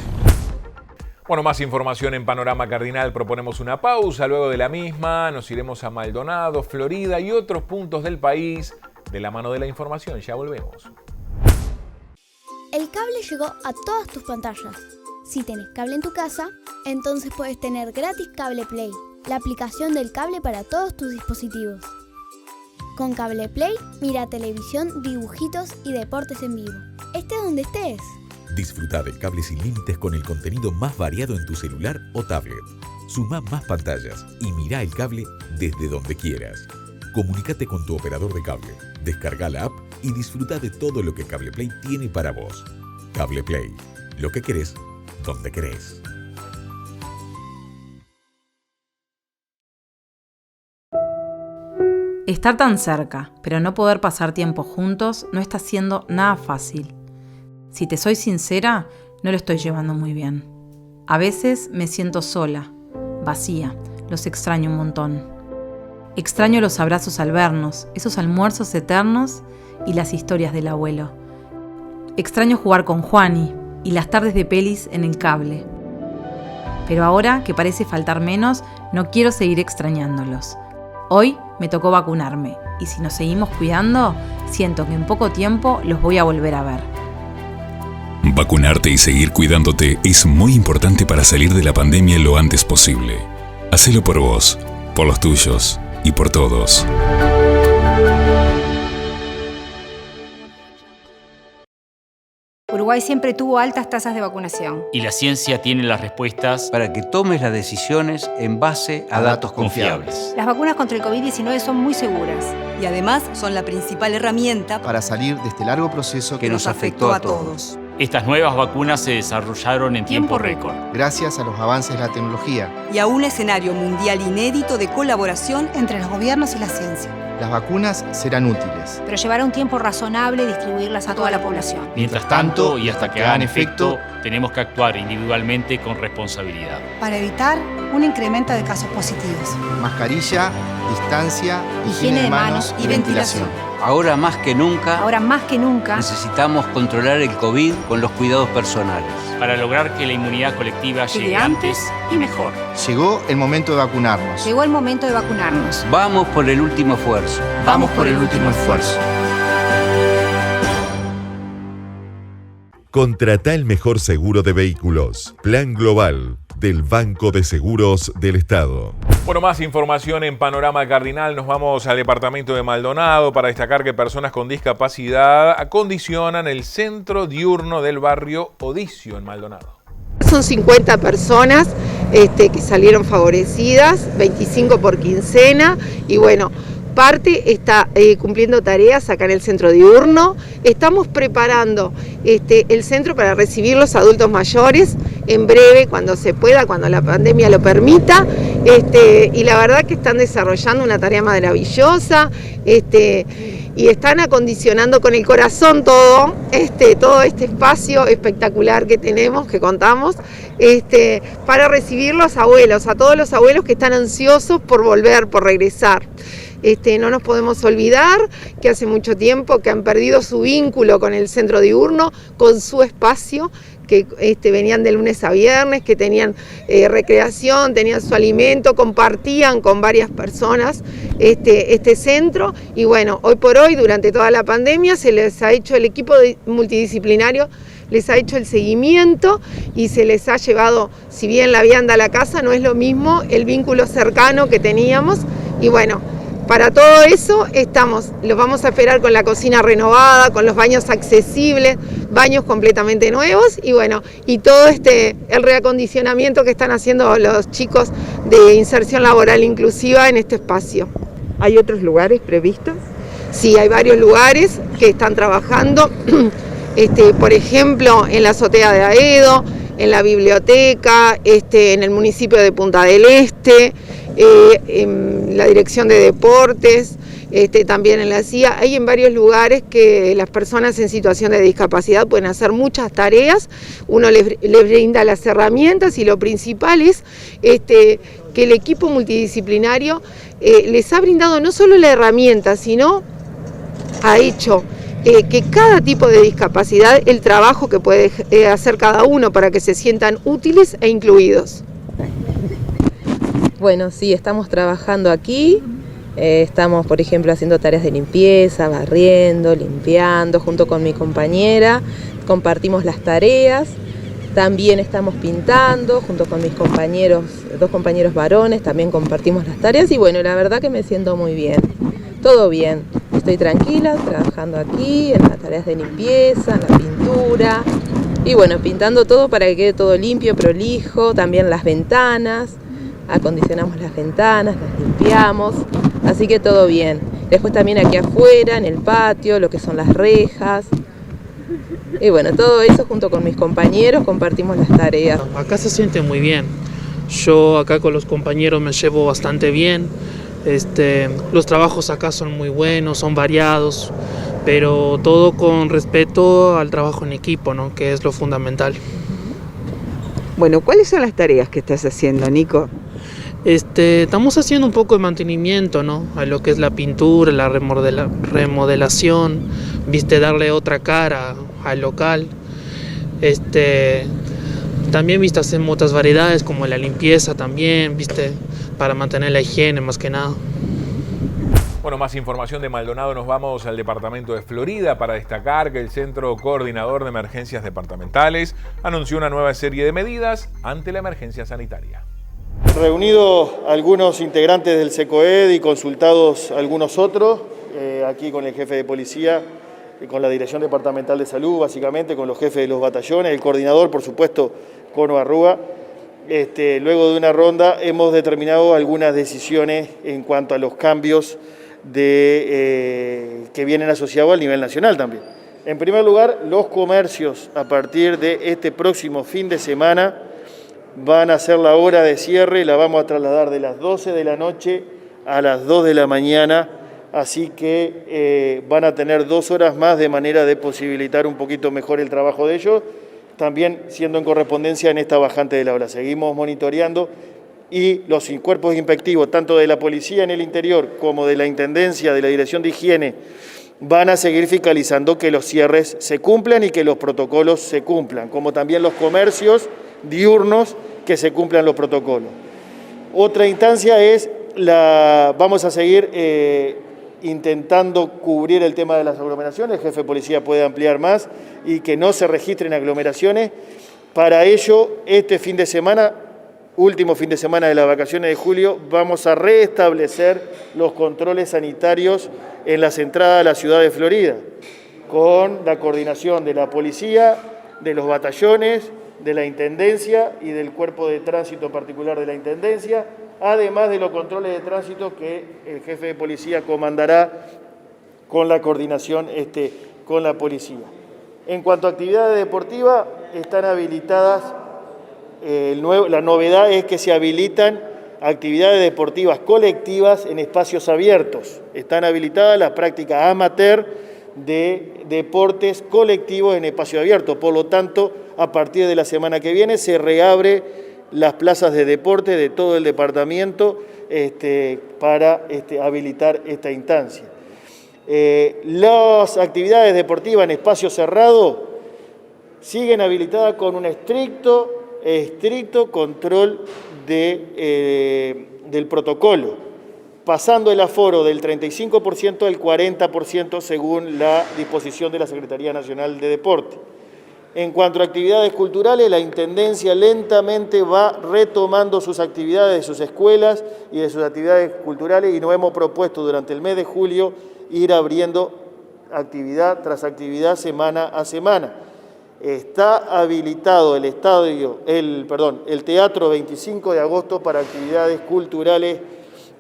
Bueno, más información en Panorama Cardinal. Proponemos una pausa. Luego de la misma nos iremos a Maldonado, Florida y otros puntos del país de la mano de la información. Ya volvemos. El cable llegó a todas tus pantallas. Si tenés cable en tu casa, entonces puedes tener gratis Cable Play, la aplicación del cable para todos tus dispositivos. Con Cable Play, mira televisión, dibujitos y deportes en vivo. Estés donde estés. Disfruta de Cable sin límites con el contenido más variado en tu celular o tablet. Suma más pantallas y mira el cable desde donde quieras. Comunícate con tu operador de cable, descarga la app y disfruta de todo lo que Cable Play tiene para vos. Cable Play, lo que querés, donde querés. Estar tan cerca, pero no poder pasar tiempo juntos, no está siendo nada fácil. Si te soy sincera, no lo estoy llevando muy bien. A veces me siento sola, vacía, los extraño un montón. Extraño los abrazos al vernos, esos almuerzos eternos y las historias del abuelo. Extraño jugar con Juani y las tardes de pelis en el cable. Pero ahora que parece faltar menos, no quiero seguir extrañándolos. Hoy me tocó vacunarme y si nos seguimos cuidando, siento que en poco tiempo los voy a volver a ver. Vacunarte y seguir cuidándote es muy importante para salir de la pandemia lo antes posible. Hacelo por vos, por los tuyos y por todos. Uruguay siempre tuvo altas tasas de vacunación. Y la ciencia tiene las respuestas para que tomes las decisiones en base a datos confiables. Las vacunas contra el COVID-19 son muy seguras. Y además son la principal herramienta para salir de este largo proceso que nos afectó a todos. Estas nuevas vacunas se desarrollaron en tiempo récord. Gracias a los avances de la tecnología. Y a un escenario mundial inédito de colaboración entre los gobiernos y la ciencia. Las vacunas serán útiles. Pero llevará un tiempo razonable distribuirlas a toda la población. Mientras tanto, y hasta que hagan efecto, tenemos que actuar individualmente con responsabilidad. Para evitar un incremento de casos positivos. Mascarilla, distancia, higiene de manos y ventilación. Ahora más que nunca, necesitamos controlar el COVID con los cuidados personales. Para lograr que la inmunidad colectiva llegue antes y mejor. Llegó el momento de vacunarnos. Llegó el momento de vacunarnos. Vamos por el último esfuerzo. Vamos por el último esfuerzo. Contrata el mejor seguro de vehículos. Plan Global del Banco de Seguros del Estado. Bueno, más información en Panorama Cardinal. Nos vamos al departamento de Maldonado para destacar que personas con discapacidad acondicionan el centro diurno del barrio Odicio en Maldonado. Son 50 personas que salieron favorecidas, 25 por quincena y bueno, parte está cumpliendo tareas acá en el centro diurno. Estamos preparando el centro para recibir los adultos mayores. en breve, cuando se pueda, cuando la pandemia lo permita, y la verdad que están desarrollando una tarea maravillosa, y están acondicionando con el corazón todo este espacio espectacular que tenemos, que contamos, para recibir los abuelos, a todos los abuelos que están ansiosos por volver, por regresar. No nos podemos olvidar que hace mucho tiempo que han perdido su vínculo con el centro diurno, con su espacio, que venían de lunes a viernes, que tenían recreación, tenían su alimento, compartían con varias personas este centro, y bueno, hoy por hoy, durante toda la pandemia, se les ha hecho el equipo multidisciplinario, les ha hecho el seguimiento y se les ha llevado, si bien la vianda a la casa, no es lo mismo el vínculo cercano que teníamos, y bueno, para todo eso los vamos a esperar con la cocina renovada, con los baños accesibles, baños completamente nuevos, y bueno, y todo el reacondicionamiento que están haciendo los chicos de inserción laboral inclusiva en este espacio. ¿Hay otros lugares previstos? Sí, hay varios lugares que están trabajando, por ejemplo, en la azotea de Aedo, en la biblioteca, en el municipio de Punta del Este, en la dirección de deportes, también en la CIA. Hay en varios lugares que las personas en situación de discapacidad pueden hacer muchas tareas, uno les brinda las herramientas, y lo principal es que el equipo multidisciplinario les ha brindado no solo la herramienta, sino ha hecho que cada tipo de discapacidad, el trabajo que puede hacer cada uno para que se sientan útiles e incluidos. Bueno, sí, estamos trabajando aquí, estamos, por ejemplo, haciendo tareas de limpieza, barriendo, limpiando, junto con mi compañera, compartimos las tareas, también estamos pintando, junto con mis compañeros, 2 compañeros varones, también compartimos las tareas, y bueno, la verdad que me siento muy bien, todo bien, estoy tranquila, trabajando aquí, en las tareas de limpieza, en la pintura, y bueno, pintando todo para que quede todo limpio, prolijo, también las ventanas, acondicionamos las ventanas, las limpiamos, así que todo bien. Después también aquí afuera, en el patio, lo que son las rejas. Y bueno, todo eso junto con mis compañeros compartimos las tareas. Acá se siente muy bien. Yo acá con los compañeros me llevo bastante bien. Los trabajos acá son muy buenos, son variados, pero todo con respeto al trabajo en equipo, ¿no? Que es lo fundamental. Bueno, ¿cuáles son las tareas que estás haciendo, Nico? Estamos haciendo un poco de mantenimiento, ¿no? A lo que es la pintura, la remodelación, darle otra cara al local. También, hacemos otras variedades como la limpieza también, para mantener la higiene más que nada. Bueno, más información de Maldonado, nos vamos al departamento de Florida para destacar que el Centro Coordinador de Emergencias Departamentales anunció una nueva serie de medidas ante la emergencia sanitaria. Reunidos algunos integrantes del SECOED y consultados algunos otros, aquí con el jefe de policía, con la Dirección Departamental de Salud, básicamente, con los jefes de los batallones, el coordinador, por supuesto, Cono Arrúa. Luego de una ronda hemos determinado algunas decisiones en cuanto a los cambios que vienen asociados al nivel nacional también. En primer lugar, los comercios a partir de este próximo fin de semana van a hacer la hora de cierre, la vamos a trasladar de las 12 de la noche a las 2 de la mañana, así que van a tener 2 horas más de manera de posibilitar un poquito mejor el trabajo de ellos, también siendo en correspondencia en esta bajante de la ola. Seguimos monitoreando y los cuerpos inspectivos, tanto de la policía en el interior como de la Intendencia, de la Dirección de Higiene, van a seguir fiscalizando que los cierres se cumplan y que los protocolos se cumplan, como también los comercios diurnos que se cumplan los protocolos. Otra instancia es vamos a seguir intentando cubrir el tema de las aglomeraciones. El jefe de policía puede ampliar más y que no se registren aglomeraciones. Para ello, este fin de semana, último fin de semana de las vacaciones de julio, vamos a restablecer los controles sanitarios en las entradas a la ciudad de Florida, con la coordinación de la policía, de los batallones, de la Intendencia y del Cuerpo de Tránsito particular de la Intendencia, además de los controles de tránsito que el jefe de policía comandará con la coordinación con la policía. En cuanto a actividades deportivas, están habilitadas la novedad es que se habilitan actividades deportivas colectivas en espacios abiertos. Están habilitadas las prácticas amateur de deportes colectivos en espacio abierto. Por lo tanto, a partir de la semana que viene se reabre las plazas de deporte de todo el departamento para habilitar esta instancia. Las actividades deportivas en espacio cerrado siguen habilitadas con un estricto control del protocolo, pasando el aforo del 35% al 40% según la disposición de la Secretaría Nacional de Deporte. En cuanto a actividades culturales, la Intendencia lentamente va retomando sus actividades de sus escuelas y de sus actividades culturales, y nos hemos propuesto durante el mes de julio ir abriendo actividad tras actividad semana a semana. Está habilitado el Teatro 25 de agosto para actividades culturales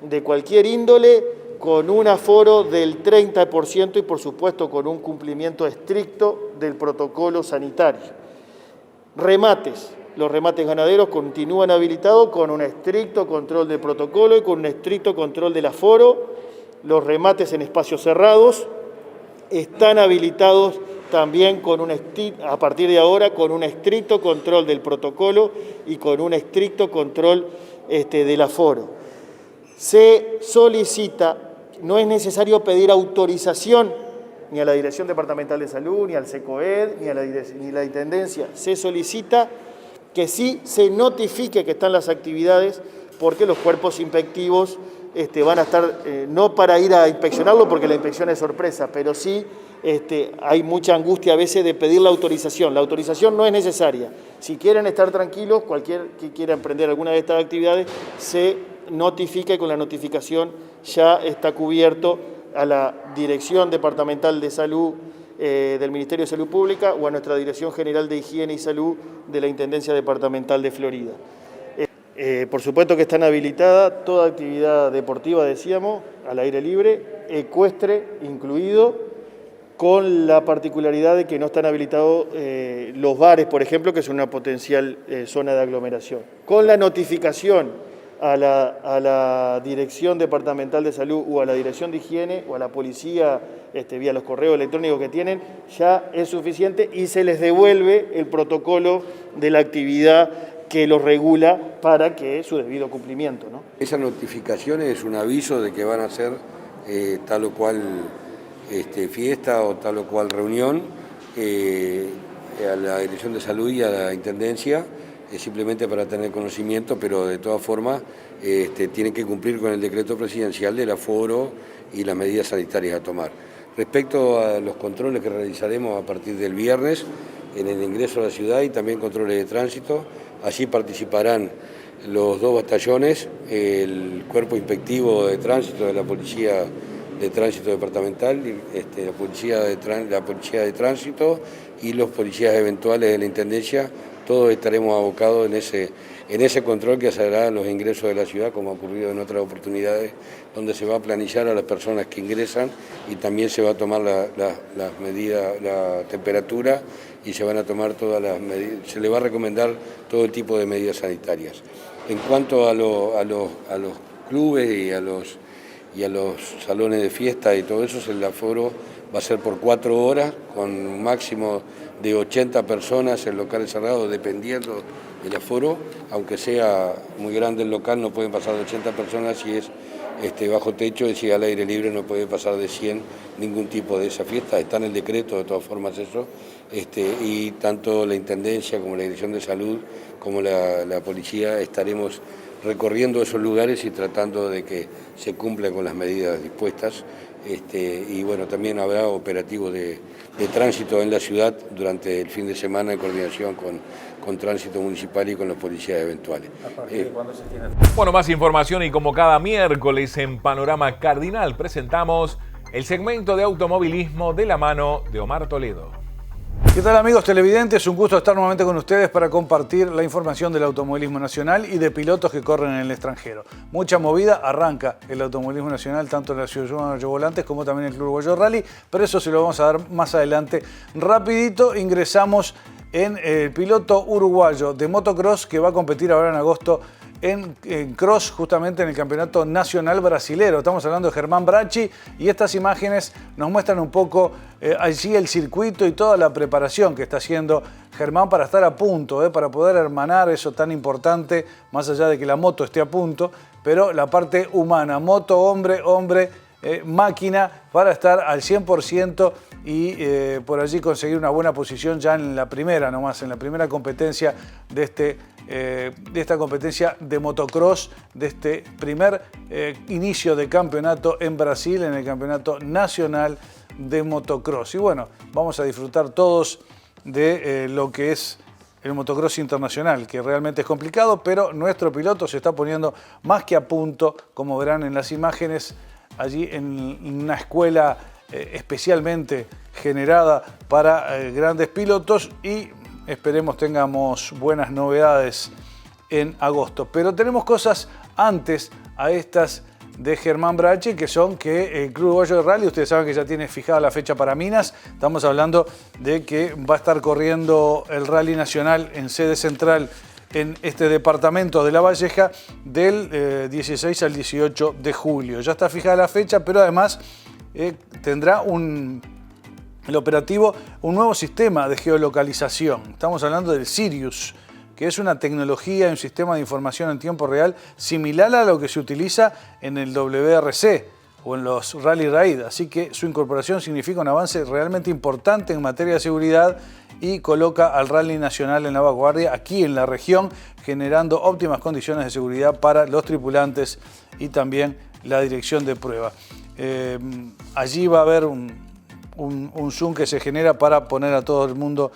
de cualquier índole, con un aforo del 30% y por supuesto con un cumplimiento estricto del protocolo sanitario. Remates. Los remates ganaderos continúan habilitados con un estricto control del protocolo y con un estricto control del aforo. Los remates en espacios cerrados están habilitados también a partir de ahora con un estricto control del protocolo y con un estricto control del aforo. Se solicita, no es necesario pedir autorización ni a la Dirección Departamental de Salud, ni al SECOED, ni a la Intendencia. Se solicita que sí se notifique que están las actividades, porque los cuerpos inspectivos van a estar, no para ir a inspeccionarlo, porque la inspección es sorpresa, pero sí hay mucha angustia a veces de pedir la autorización. La autorización no es necesaria. Si quieren estar tranquilos, cualquier que quiera emprender alguna de estas actividades, se notifica, y con la notificación ya está cubierto a la Dirección Departamental de Salud del Ministerio de Salud Pública o a nuestra Dirección General de Higiene y Salud de la Intendencia Departamental de Florida. Por supuesto que están habilitadas toda actividad deportiva, decíamos, al aire libre, ecuestre incluido, con la particularidad de que no están habilitados los bares, por ejemplo, que es una potencial zona de aglomeración. Con la notificación a la Dirección Departamental de Salud o a la Dirección de Higiene o a la policía vía los correos electrónicos que tienen, ya es suficiente y se les devuelve el protocolo de la actividad que lo regula para que su debido cumplimiento, ¿no? Esa notificación es un aviso de que van a hacer tal o cual fiesta o tal o cual reunión a la Dirección de Salud y a la Intendencia, simplemente para tener conocimiento, pero de todas formas tienen que cumplir con el decreto presidencial del aforo y las medidas sanitarias a tomar. Respecto a los controles que realizaremos a partir del viernes en el ingreso a la ciudad y también controles de tránsito, allí participarán los 2 batallones, el cuerpo inspectivo de tránsito de la Policía de Tránsito Departamental, la Policía de Tránsito y los policías eventuales de la Intendencia. Todos estaremos abocados en ese control que se hará en los ingresos de la ciudad, como ha ocurrido en otras oportunidades, donde se va a planillar a las personas que ingresan y también se va a tomar las medidas, la temperatura, y se van a tomar todas las medidas, se le va a recomendar todo el tipo de medidas sanitarias. En cuanto a los clubes y a los salones de fiesta y todo eso, el aforo va a ser por 4 horas, con un máximo de 80 personas en locales cerrados, dependiendo del aforo. Aunque sea muy grande el local, no pueden pasar de 80 personas. Si es bajo techo, es decir, al aire libre, no puede pasar de 100 ningún tipo de esa fiesta. Está en el decreto, de todas formas, eso. Y tanto la Intendencia como la Dirección de Salud, como la Policía, estaremos recorriendo esos lugares y tratando de que se cumplan con las medidas dispuestas. Y bueno, también habrá operativos de tránsito en la ciudad durante el fin de semana en coordinación con tránsito municipal y con los policías eventuales. Bueno, más información, y como cada miércoles en Panorama Cardinal presentamos el segmento de automovilismo de la mano de Omar Toledo. ¿Qué tal, amigos televidentes? Un gusto estar nuevamente con ustedes para compartir la información del automovilismo nacional y de pilotos que corren en el extranjero. Mucha movida, arranca el automovilismo nacional, tanto en la Ciudad de Volantes como también en el Club Uruguayo Rally, pero eso se lo vamos a dar más adelante. Rapidito ingresamos en el piloto uruguayo de motocross que va a competir ahora en agosto en cross, justamente en el Campeonato Nacional Brasilero. Estamos hablando de Germán Bracci y estas imágenes nos muestran un poco allí el circuito y toda la preparación que está haciendo Germán para estar a punto, para poder hermanar eso tan importante, más allá de que la moto esté a punto, pero la parte humana, moto, hombre, máquina, para estar al 100% y por allí conseguir una buena posición ya en la primera nomás, en la primera competencia de esta competencia de motocross, de este primer inicio de campeonato en Brasil, en el Campeonato Nacional de Motocross. Y bueno, vamos a disfrutar todos de lo que es el motocross internacional, que realmente es complicado, pero nuestro piloto se está poniendo más que a punto, como verán en las imágenes, allí en una escuela especialmente generada para grandes pilotos, y esperemos tengamos buenas novedades en agosto. Pero tenemos cosas antes a estas de Germán Bracci, que son que el Club Uruguayo de Rally, ustedes saben que ya tiene fijada la fecha para Minas. Estamos hablando de que va a estar corriendo el Rally Nacional en sede central en este departamento de La Valleja del 16 al 18 de julio. Ya está fijada la fecha, pero además tendrá el operativo un nuevo sistema de geolocalización. Estamos hablando del Sirius, que es una tecnología, un sistema de información en tiempo real similar a lo que se utiliza en el WRC o en los Rally Raid. Así que su incorporación significa un avance realmente importante en materia de seguridad y coloca al Rally Nacional en la vanguardia aquí en la región, generando óptimas condiciones de seguridad para los tripulantes y también la dirección de prueba. Allí va a haber un Zoom que se genera para poner a todo el mundo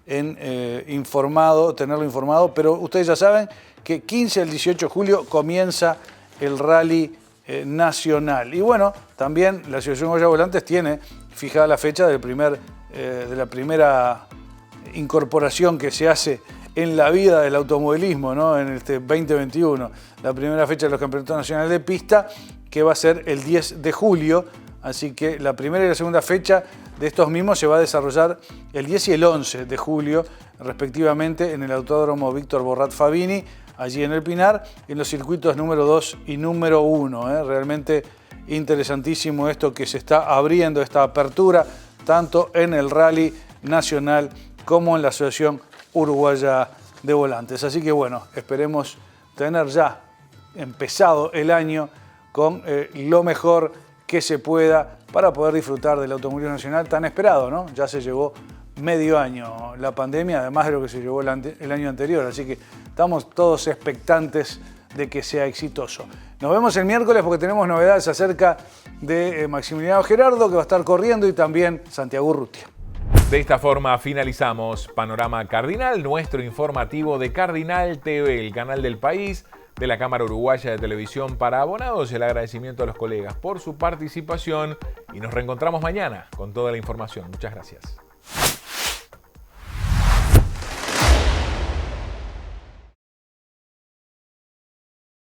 tenerlo informado, pero ustedes ya saben que 15 al 18 de julio comienza el Rally Nacional. Y bueno, también la Asociación Uruguaya de Volantes tiene fijada la fecha de la primera incorporación que se hace en la vida del automovilismo, ¿no? En este 2021. La primera fecha de los Campeonatos Nacionales de Pista, que va a ser el 10 de julio. Así que la primera y la segunda fecha de estos mismos se va a desarrollar el 10 y el 11 de julio, respectivamente, en el Autódromo Víctor Borrat Fabini, allí en El Pinar, en los circuitos número 2 y número 1. Realmente interesantísimo esto que se está abriendo, esta apertura, tanto en el Rally Nacional como en la Asociación Uruguaya de Volantes. Así que bueno, esperemos tener ya empezado el año con lo mejor que se pueda para poder disfrutar del automovilismo nacional tan esperado, ¿no? Ya se llevó medio año la pandemia, además de lo que se llevó el año anterior, así que estamos todos expectantes de que sea exitoso. Nos vemos el miércoles porque tenemos novedades acerca de Maximiliano Gerardo, que va a estar corriendo, y también Santiago Urrutia. De esta forma finalizamos Panorama Cardinal, nuestro informativo de Cardinal TV, el canal del país, de la Cámara Uruguaya de Televisión para abonados. El agradecimiento a los colegas por su participación y nos reencontramos mañana con toda la información. Muchas gracias.